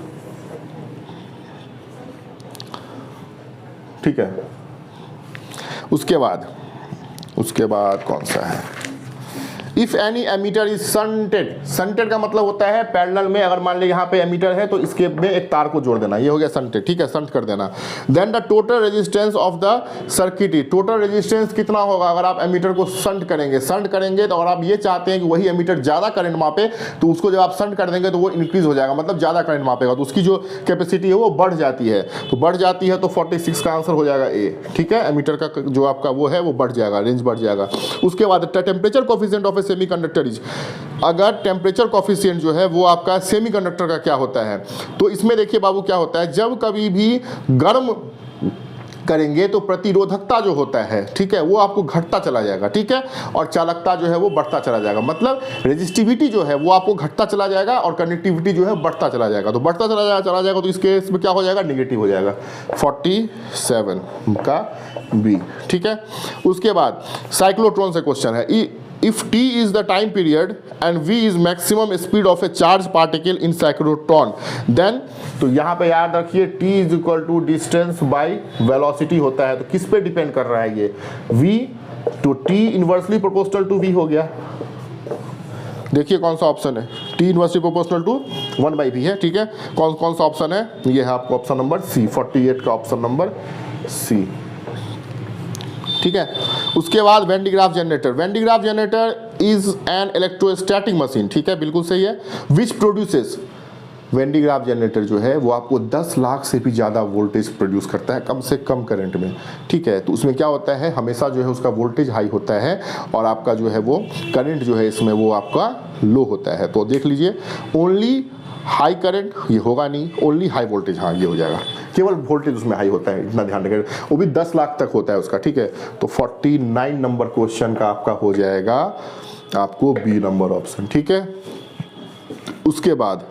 ठीक है। उसके बाद कौन सा है, if any ammeter is shunted, shunted का मतलब होता है पैरेलल में, अगर मान लीजिए यहाँ पे एमीटर है तो इसके में एक तार को जोड़ देना, ये हो गया शंटेड, ठीक है, शंट कर देना। Then the total resistance of the circuit, total resistance कितना होगा अगर आप एमीटर को शंट करेंगे तो अगर आप ये चाहते हैं कि वही एमीटर ज़्यादा करंट मापे तो उसको जब आप शंट कर देंगे तो वो इंक्रीज हो जाएगा, मतलब ज़्यादा करंट मापेगा, तो उसकी जो कैपेसिटी है वो बढ़ जाती है, तो बढ़ जाती है तो 46 का आंसर हो जाएगा ए, ठीक है। एमीटर का जो आपका वो है वो बढ़ जाएगा, रेंज बढ़ जाएगा। उसके बाद temperature coefficient of semiconductor is, अगर टेम्परेचर कोफिशिएंट जो है वो आपका सेमीकंडक्टर का क्या होता है, तो इसमें देखिए बाबू क्या होता है, जब कभी भी गर्म करेंगे तो प्रतिरोधकता जो होता है, ठीक है, वो आपको घटता चला जाएगा, ठीक है, और चालकता जो है वो बढ़ता चला जाएगा, मतलब रेजिस्टिविटी जो है वो आपको घटता चला जाएगा और कंडक्टिविटी जो है बढ़ता चला जाएगा, तो बढ़ता चला जाएगा तो इस केस में क्या हो जाएगा, नेगेटिव हो जाएगा, 47 का बी, ठीक है। उसके बाद साइक्लोट्रॉन से क्वेश्चन है, if t is the time period and v is maximum speed of a charged particle in cyclotron, then तो यहाँ पे याद रखिए t is equal to distance by velocity होता है, तो किस पे डिपेंड कर रहा है ये, v, तो t inversely proportional to v हो गया, देखिए कौन सा ऑप्शन है, t inversely proportional to 1/v है, ठीक है। कौन सा ऑप्शन है, ये है आपको ऑप्शन नंबर सी, 48 का ऑप्शन नंबर सी, ठीक है। उसके बाद when digraph generator is an electrostatic machine, ठीक है, बिल्कुल सही है, which produces, when digraph generator जो है वो आपको 10 लाख से भी ज़्यादा वोल्टेज प्रोड्यूस करता है कम से कम करंट में, ठीक है। तो उसमें क्या होता है, हमेशा जो है उसका वोल्टेज हाई होता है और आपका जो है वो करंट जो है इसमें वो आपका लो होता है। तो देख लीजिए, ओनली हाई करंट ये होगा नहीं, ओनली हाई वोल्टेज, हाँ ये हो जाएगा, केवल वोल्टेज उसमें हाई होता है, इतना ध्यान रखें, वो भी 10 लाख तक होता है उसका, ठीक है। तो 49 नंबर क्वेश्चन का आपका हो जाएगा आपको बी नंबर ऑप्शन, ठीक है। उसके बाद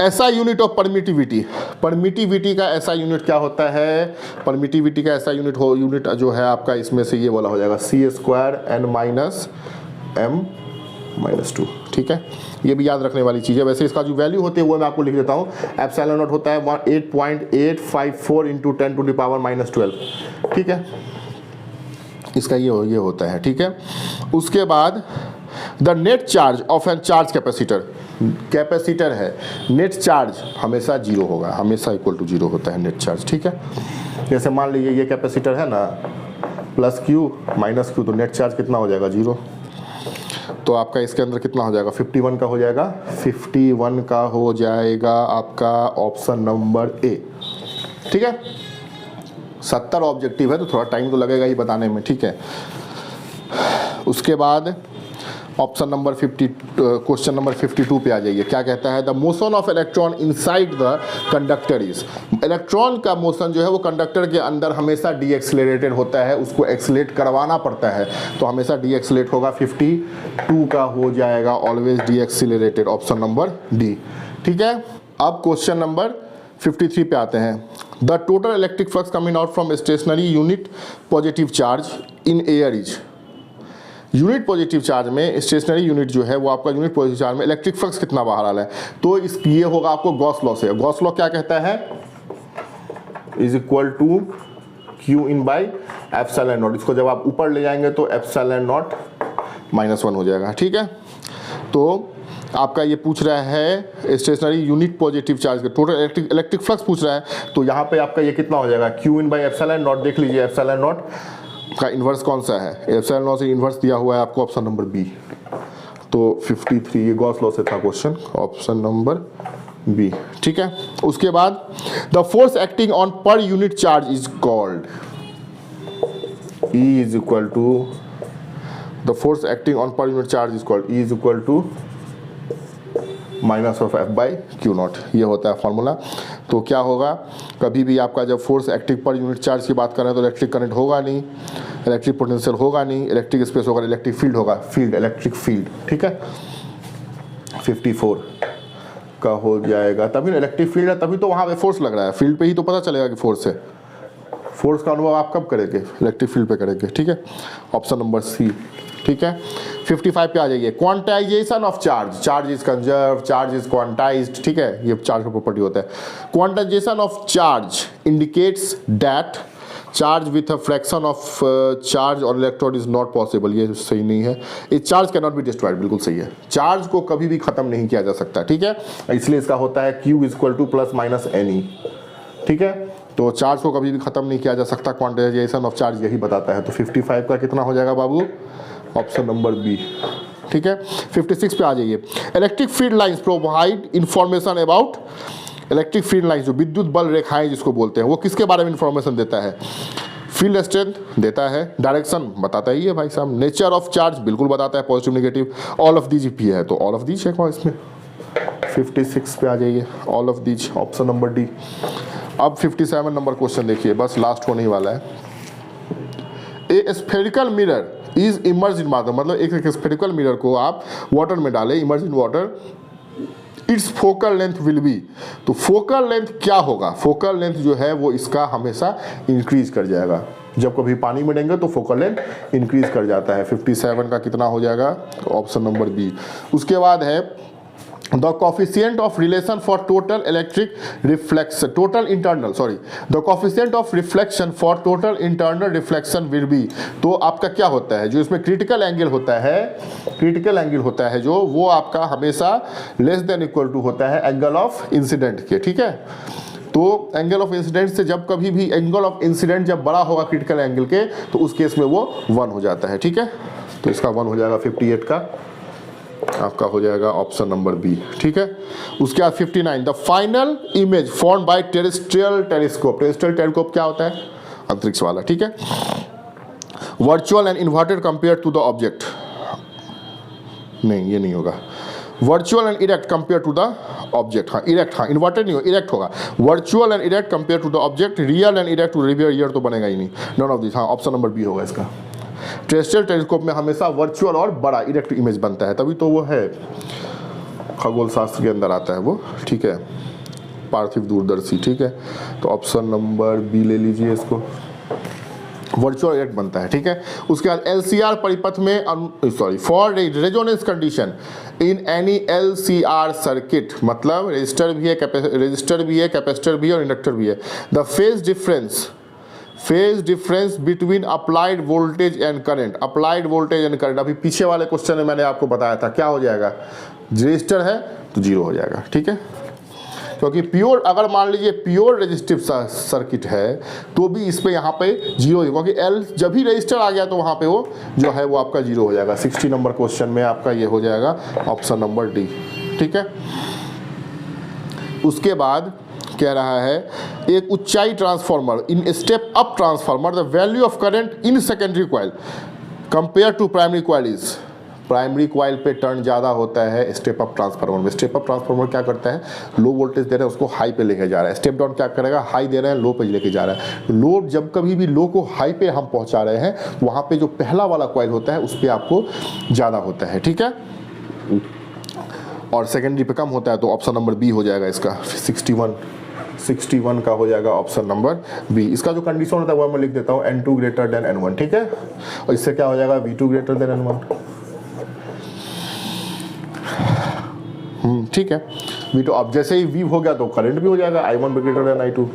ऐसा यूनिट ऑफ परमिटिविटी का ऐसा यूनिट क्या होता है, परमिटिविटी का ऐसा यूनिट जो है आपका इसमें से ये वाला हो जाएगा C²n-m-2, ठीक है, ये भी याद रखने वाली चीज़ है। वैसे इसका जो वैल्यू होती है वो मैं आपको लिख देता हूँ, एप्सिलॉन नॉट होता है 8.854 इंटू 10 टू द पावर -12, ठीक है, इसका ये होता है, ठीक है। उसके बाद the net charge of an charge capacitor है, नेट चार्ज हमेशा जीरो होगा, हमेशा इक्वल टू जीरो होता है नेट चार्ज, ठीक है। जैसे मान लीजिए ये कैपेसिटर है ना, प्लस क्यू माइनस क्यू, तो नेट चार्ज कितना हो जाएगा, जीरो, तो आपका इसके अंदर कितना हो जाएगा, 51 का हो जाएगा, 51 का हो जाएगा आपका ऑप्शन नंबर ए, ठीक है। 70 ऑब्जेक्टिव है तो थोड़ा टाइम तो लगेगा ही बताने में, ठीक है। उसके बाद ऑप्शन नंबर 50, क्वेश्चन नंबर 52 पे आ जाइए, क्या कहता है, the motion of electron inside the conductor is, electron का मोशन जो है वो कंडक्टर के अंदर हमेशा डीएक्सेलरेटेड होता है, उसको एक्सेलरेट करवाना पड़ता है, तो हमेशा डीएक्सेलरेट होगा, 52 का हो जाएगा always decelerated, option number D, ठीक है। अब क्वेश्चन नंबर 53 पे आते हैं, the total electric flux coming out from stationary unit positive charge in air is, unit positive charge में स्टेशनरी यूनिट जो है वो आपका यूनिट पॉजिटिव चार्ज में इलेक्ट्रिक फ्लक्स कितना बाहर आ रहा है, तो इस ये होगा आपको गॉस लॉ से। गॉस लॉ क्या कहता है, is equal to q in by epsilon naught. इसको जब आप ऊपर ले जाएंगे तो एप्सिलॉन नॉट -1 हो जाएगा, ठीक है। तो आपका ये पूछ रहा है स्टेशनरी यूनिट पॉजिटिव चार्ज का टोटल इलेक्ट्रिक फ्लक्स पूछ रहा है, तो यहाँ पे आपका ये कितना हो जाएगा, Q in by epsilon not. देख लीजिए एप्सिलॉन नॉट का इन्वर्स कौन सा है, एप्सिलॉन नॉट से इन्वर्स दिया हुआ है आपको ऑप्शन नंबर बी। तो 53 ये गॉस लॉ से था क्वेश्चन, ऑप्शन नंबर बी, ठीक है। उसके बाद the force acting on per unit charge is called, E is equal to the force acting on per unit charge is called E is equal to -F/Q0, ये होता है formula. तो क्या होगा, कभी भी आपका जब फोर्स एक्टिव पर यूनिट चार्ज की बात करें तो इलेक्ट्रिक करंट होगा नहीं, इलेक्ट्रिक पोटेंशियल होगा नहीं, इलेक्ट्रिक स्पेस होगा, इलेक्ट्रिक फील्ड होगा, फील्ड इलेक्ट्रिक फील्ड, ठीक है। 54 का हो जाएगा, तभी इलेक्ट्रिक फील्ड है, तभी तो वहाँ पे फोर्स लग रहा है, फील्ड पे ही तो पता चलेगा कि फोर्स है। फोर्स का अनुभव आप कब करेंगे, इलेक्ट्रिक फील्ड पे करेंगे, ठीक है। ऑप्शन नंबर सी, ठीक है। 55 पे आ जाइए, quantization of charge, charge is conserve, charge is quantized, ठीक है, ये चार्ज का प्रॉपर्टी होता है। Quantization of charge indicates that charge with a fraction of charge on electrode is not possible, ये सही नहीं है। ये charge can not be destroyed, बिल्कुल सही है, चार्ज को कभी भी खत्म नहीं किया जा सकता, ठीक है। इसलिए इसका होता है Q is equal to ±NE, ठीक है। तो चार्ज को कभी भी खत्म नहीं किया जा सकता, क्वांटाइजेशन ऑफ चार्ज यही बताता है। तो 55 का कितना हो जाएगा बाबू, ऑप्शन नंबर बी, ठीक है। 56 पे आ जाइए, electric field lines provide information about, electric field lines जो विद्युत बल रेखाएं जिसको बोलते हैं, वो किसके बारे में इंफॉर्मेशन देता है, फील्ड स्ट्रेंथ देता है, डायरेक्शन बताता ही है भाई साहब, नेचर ऑफ चार्ज बिल्कुल बताता है, positive negative, all of these P है तो ऑल ऑफ दीज है इसमें। 56 पे आ जाइए, all of these, option number D. अब 57 नंबर क्वेश्चन देखिए, बस लास्ट होने वाला है। ए spherical mirror is emerge in water, मतलब एक स्फेरिकल मिरर को आप वाटर में डालें, emerge in water, it's focal length will be, तो फोकल लेंथ क्या होगा, फोकल लेंथ जो है वो इसका हमेशा इंक्रीज कर जाएगा, जब कभी पानी में डालेंगे तो फोकल लेंथ इंक्रीज कर जाता है। 57 का कितना हो जाएगा, ऑप्शन नंबर बी। उसके बाद है the coefficient of relation for total electric reflection, total internal, sorry, the coefficient of reflection for total internal reflection will be, तो आपका क्या होता है, जो इसमें क्रिटिकल एंगल होता है, क्रिटिकल एंगल होता है जो, वो आपका हमेशा लेस देन इक्वल टू होता है एंगल ऑफ इंसिडेंट के, ठीक है। तो एंगल ऑफ इंसिडेंट से जब कभी भी एंगल ऑफ इंसिडेंट जब बड़ा होगा क्रिटिकल एंगल के, तो उस केस में वो 1 हो जाता है, ठीक है। तो इसका 1 हो जाएगा, 58 का आपका हो जाएगा ऑप्शन नंबर बी, ठीक है। उसके बाद 59, the final image form by terrestrial telescope, terrestrial telescope क्या होता है, अंतरिक्ष वाला, ठीक है। Virtual and inverted compare to the object, नहीं ये नहीं होगा, virtual and erect compare to the object, हाँ इरेक्ट, हाँ इन्वर्टेड नहीं हो, इरेक्ट होगा, virtual and erect compare to the object, real and erect to रिवियर, ईयर तो बनेगा ही नहीं, नॉन ऑफ दिस, हाँ ऑप्शन नंबर बी होगा इसका। टेरेस्ट्रियल टेलीस्कोप में हमेशा वर्चुअल और बड़ा इरेक्ट इमेज बनता है, तभी तो वो है खगोल शास्त्र के अंदर आता है वो, ठीक है, पार्थिव दूरदर्शी, ठीक है। तो ऑप्शन नंबर बी ले लीजिए इसको, वर्चुअल इरेक्ट बनता है, ठीक है। उसके बाद LCR परिपथ में, sorry, for resonance condition in any LCR circuit, मतलब रजिस्टर भी है, कैपेसिटर भी है और इंडक्टर भी है। The phase difference between applied voltage and current, applied voltage and current, अभी पीछे वाले क्वेश्चन में मैंने आपको बताया था क्या हो जाएगा, रेजिस्टर है तो 0 हो जाएगा, ठीक है। क्योंकि प्योर, अगर मान लीजिए प्योर रेजिस्टिव सर्किट है तो भी इस पे यहाँ पे 0 होगा, क्योंकि L जब भी रेजिस्टर आ गया तो वहाँ पे वो जो है वो आपका 0 हो जाएगा। 60 नंबर क्वेश्चन में आपका ये हो जाएगा ऑप्शन नंबर डी, ठीक है। उसके बाद कह रहा है एक ऊंचाई transformer in step up transformer, the value of current in secondary coil compare to primary coil is, primary coil पे टर्न ज़्यादा होता है स्टेप अप ट्रांसफार्मर में। स्टेप अप ट्रांसफार्मर क्या करता है, लो वोल्टेज दे रहे हैं उसको हाई पे लेके जा रहा है, स्टेप डाउन क्या करेगा, हाई दे रहे हैं लो पे लेके जा रहा है। तो लो, जब कभी भी लो को हाई पे हम पहुंचा रहे हैं, वहाँ पे जो पहला वाला कॉइल होता है उस पर आपको ज़्यादा होता है, ठीक है, और सेकेंडरी पे कम होता है, तो ऑप्शन नंबर बी हो जाएगा इसका। 61 का हो जाएगा ऑप्शन नंबर बी। इसका जो कंडीशन होता है वो मैं लिख देता हूँ N2 ग्रेटर देन N1, ठीक है। और इससे क्या हो जाएगा V2 ग्रेटर देन N1, ठीक है। V2 अब जैसे ही V हो गया तो करंट भी हो जाएगा I1 ग्रेटर देन I2।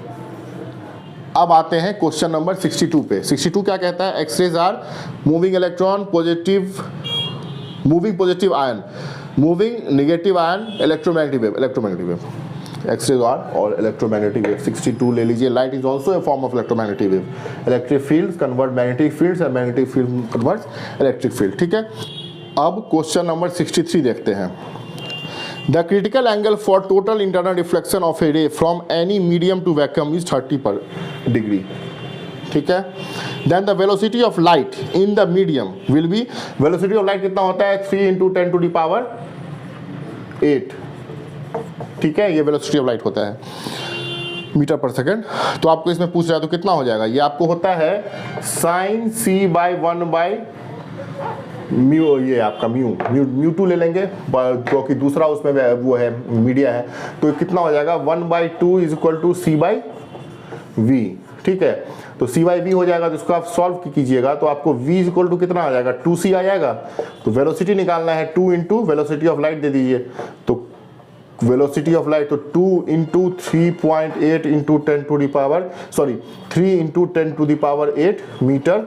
अब आते हैं क्वेश्चन नंबर 62 पे। 62 क्या कहता है, X rays are moving electron positive, moving positive ion, moving negative ion, electromagnetic wave, electromagnetic wave, X rays are और इलेक्ट्रोमैग्नेटिक वेव। 62 ले लीजिए। Light is also a form of electromagnetic wave, electric field convert magnetic fields and magnetic field convert electric field, ठीक है। अब question number 63 देखते हैं। The critical angle for total internal reflection of a ray from any medium to vacuum is 30 per degree, ठीक है। Then the velocity of light in the medium will be, velocity of light कितना होता है 3 × 10 to the power 8, ठीक है। ये velocity of light होता है मीटर पर सेकेंड। तो आपको इसमें पूछ रहा है तो कितना हो जाएगा, ये आपको होता है sin c by 1 by mu, ये आपका म्यू 2 ले लेंगे क्योंकि दूसरा उसमें वो है मीडिया है, तो कितना हो जाएगा 1/2 = c/v, ठीक है। तो c/v हो जाएगा, तो इसको आप सॉल्व कीजिएगा तो आपको v = कितना आ जाएगा 2c आ जाएगा। तो वेलोसिटी निकालना है 2 × वेलोसिटी ऑफ लाइट दे दीजिए, तो वेलोसिटी ऑफ लाइट तो 2 × 3.8 × 10 to the power 3 × 10 to the power 8 metre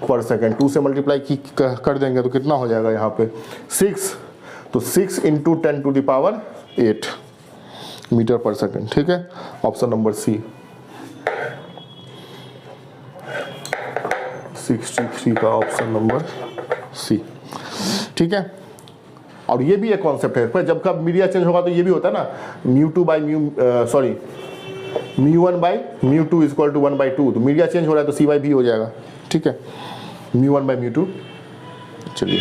पर सेकेंड। 2 से मल्टीप्लाई कर देंगे तो कितना हो जाएगा यहाँ पे 6, तो 6 × 10 to the power 8 मीटर पर सेकेंड, ठीक है। ऑप्शन नंबर सी 63 का ऑप्शन नंबर सी, ठीक है। और ये भी एक कॉन्सेप्ट है, पर जब कब मीडिया चेंज होगा तो ये भी होता है ना μ1/μ2 = 1/2, तो मीडिया चेंज हो रहा है तो c/v हो जाएगा, ठीक है। μ1/μ2। चलिए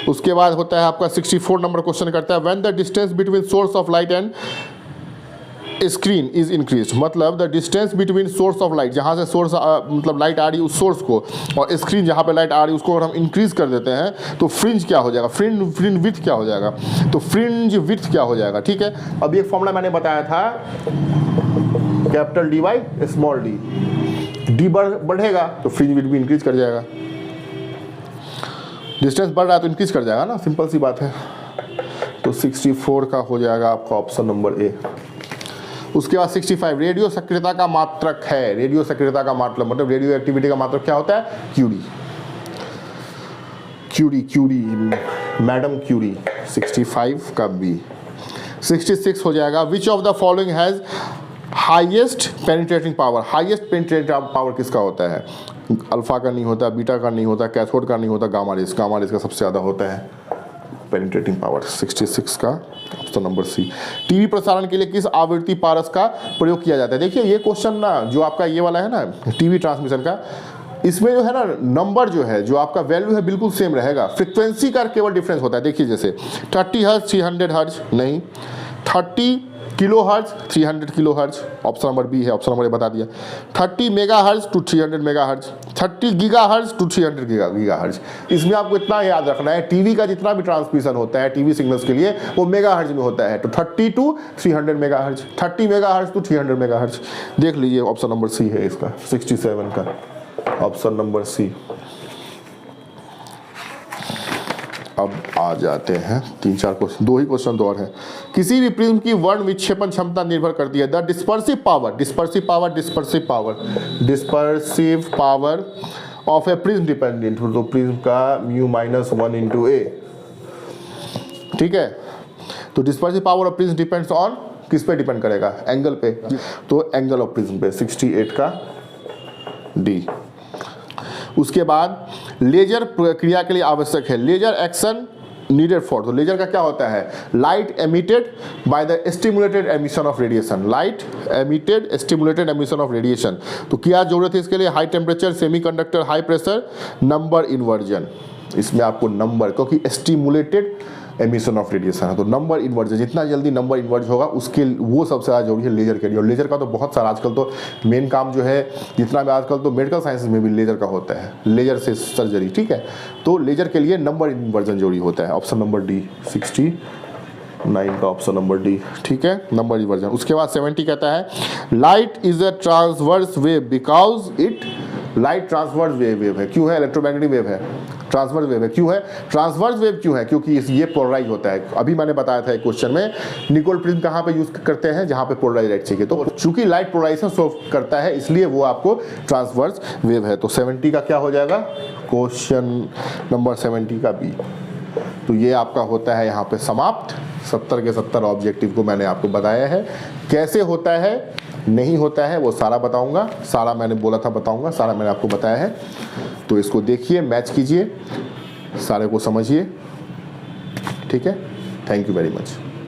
उसके बाद होता है आपका 64 नंबर क्वेश्चन करता है when the distance between source of light and screen is increase, मतलब the distance between source of light, जहाँ से सोर्स मतलब लाइट आ रही है उस सोर्स को, और स्क्रीन जहाँ पे लाइट आ रही है उसको अगर हम इंक्रीज कर देते हैं तो फ्रिंज क्या हो जाएगा, फ्रिंज विड्थ क्या हो जाएगा, तो फ्रिंज विड्थ क्या हो जाएगा, ठीक है। अब एक फॉर्मूला मैंने बताया था capital D by small D, D बढ़ेगा तो फ्रिंज विड्थ भी इंक्रीज कर जाएगा, डिस्टेंस बढ़ रहा है तो इंक्रीज कर जाएगा ना, सिंपल सी बात है। तो 64 का हो जाएगा आपका ऑप्शन नंबर ए। उसके बाद 65 रेडियो सक्रियता का मात्रक है। रेडियो सक्रियता का मतलब रेडियो एक्टिविटी का मात्रक क्या होता है, क्यूरी, मैडम क्यूरी। 65 का बी। 66 हो जाएगा which of the following has highest penetrating power. Highest penetrating power किसका होता है, अल्फा का नहीं होता, बीटा का नहीं होता, कैथोड का नहीं होता, गामा रेस का सबसे ज़्यादा होता है पेनिट्रेटिंग पावर। 66 का ऑप्शन नंबर सी। टीवी प्रसारण के लिए किस आवृत्ति पारस का प्रयोग किया जाता है। देखिए ये क्वेश्चन ना जो आपका ये वाला है ना टीवी ट्रांसमिशन का, इसमें जो है ना नंबर जो है जो आपका वैल्यू है बिल्कुल सेम रहेगा, फ्रिक्वेंसी का केवल डिफरेंस होता है। देखिए जैसे 30 हर्ट्ज 300 हर्ट्ज नहीं, 30 kilohertz 300 kilohertz, option number B है, ऑप्शन नंबर ए बता दिया। 30 megahertz to 300 megahertz, 30 gigahertz to 300 gigahertz. इसमें आपको इतना याद रखना है टीवी का जितना भी ट्रांसमिशन होता है टीवी सिग्नल्स के लिए वो मेगा हर्ट्ज में होता है, तो 30 to 300 megahertz, 30 megahertz to 300 megahertz. देख लीजिए ऑप्शन नंबर सी है इसका, 67 का ऑप्शन नंबर सी। अब आ जाते हैं 3-4 क्वेश्चन, 2 ही क्वेश्चन तो और है। किसी भी प्रिज्म की वर्ण विक्षेपण क्षमता निर्भर करती है the dispersive power of A prism dependent, तो प्रिज्म का μ-1 × a, ठीक है। तो dispersive power of prism depends on किस पे डिपेंड करेगा, एंगल पे, तो एंगल ऑफ प्रिज्म पे। 68 का डी। उसके बाद लेजर क्रिया के लिए आवश्यक है लेजर एक्शन नीडेड फॉर, तो लेजर का क्या होता है, light emitted by the stimulated emission of radiation, light emitted stimulated emission of radiation. तो क्या जरूरत है इसके लिए, high temperature, semiconductor, high pressure, number inversion. इसमें आपको नंबर, क्योंकि स्टिमुलेटेड एमिशन ऑफ रेडिएशन है तो नंबर इन्वर्जन, जितना जल्दी नंबर इन्वर्ज होगा उसके वो सबसे ज़्यादा जरूरी है लेजर के लिए। और लेजर का तो बहुत सारा आजकल तो मेन काम जो है जितना भी आजकल तो मेडिकल साइंस में भी लेजर का होता है, लेजर से सर्जरी, ठीक है। तो लेजर के लिए नंबर इन्वर्जन जरूरी होता है, ऑप्शन नंबर डी 68 9 का ऑप्शन नंबर डी, ठीक है, नंबर रिवर्जन। उसके बाद 70 कहता है light is a transverse wave because it, light transverse wave है, क्यों है? इलेक्ट्रोमैग्नेटिक वेव है, ट्रांसवर्स वेव है, क्यों है? ट्रांसवर्स वेव क्यों है? क्योंकि ये पोलराइज होता है। अभी मैंने बताया था एक क्वेश्चन में, निकोल प्रिज्म कहाँ पे यूज करते हैं? जहाँ पे पोलराइज लाइट चाहिए। तो चूंकि लाइट पोलराइजेशन शो करता है इसलिए वो आपको ट्रांसवर्स वेव है। तो 70 का क्या हो जाएगा? क्वेश्चन नंबर 70 का बी। तो ये आपका होता है यहाँ पे समाप्त। 70 के 70 ऑब्जेक्टिव को मैंने आपको बताया है। कैसे होता है नहीं होता है वो सारा बताऊंगा, सारा मैंने बोला था बताऊंगा, सारा मैंने आपको बताया है। तो इसको देखिए, मैच कीजिए, सारे को समझिए, ठीक है। Thank you very much.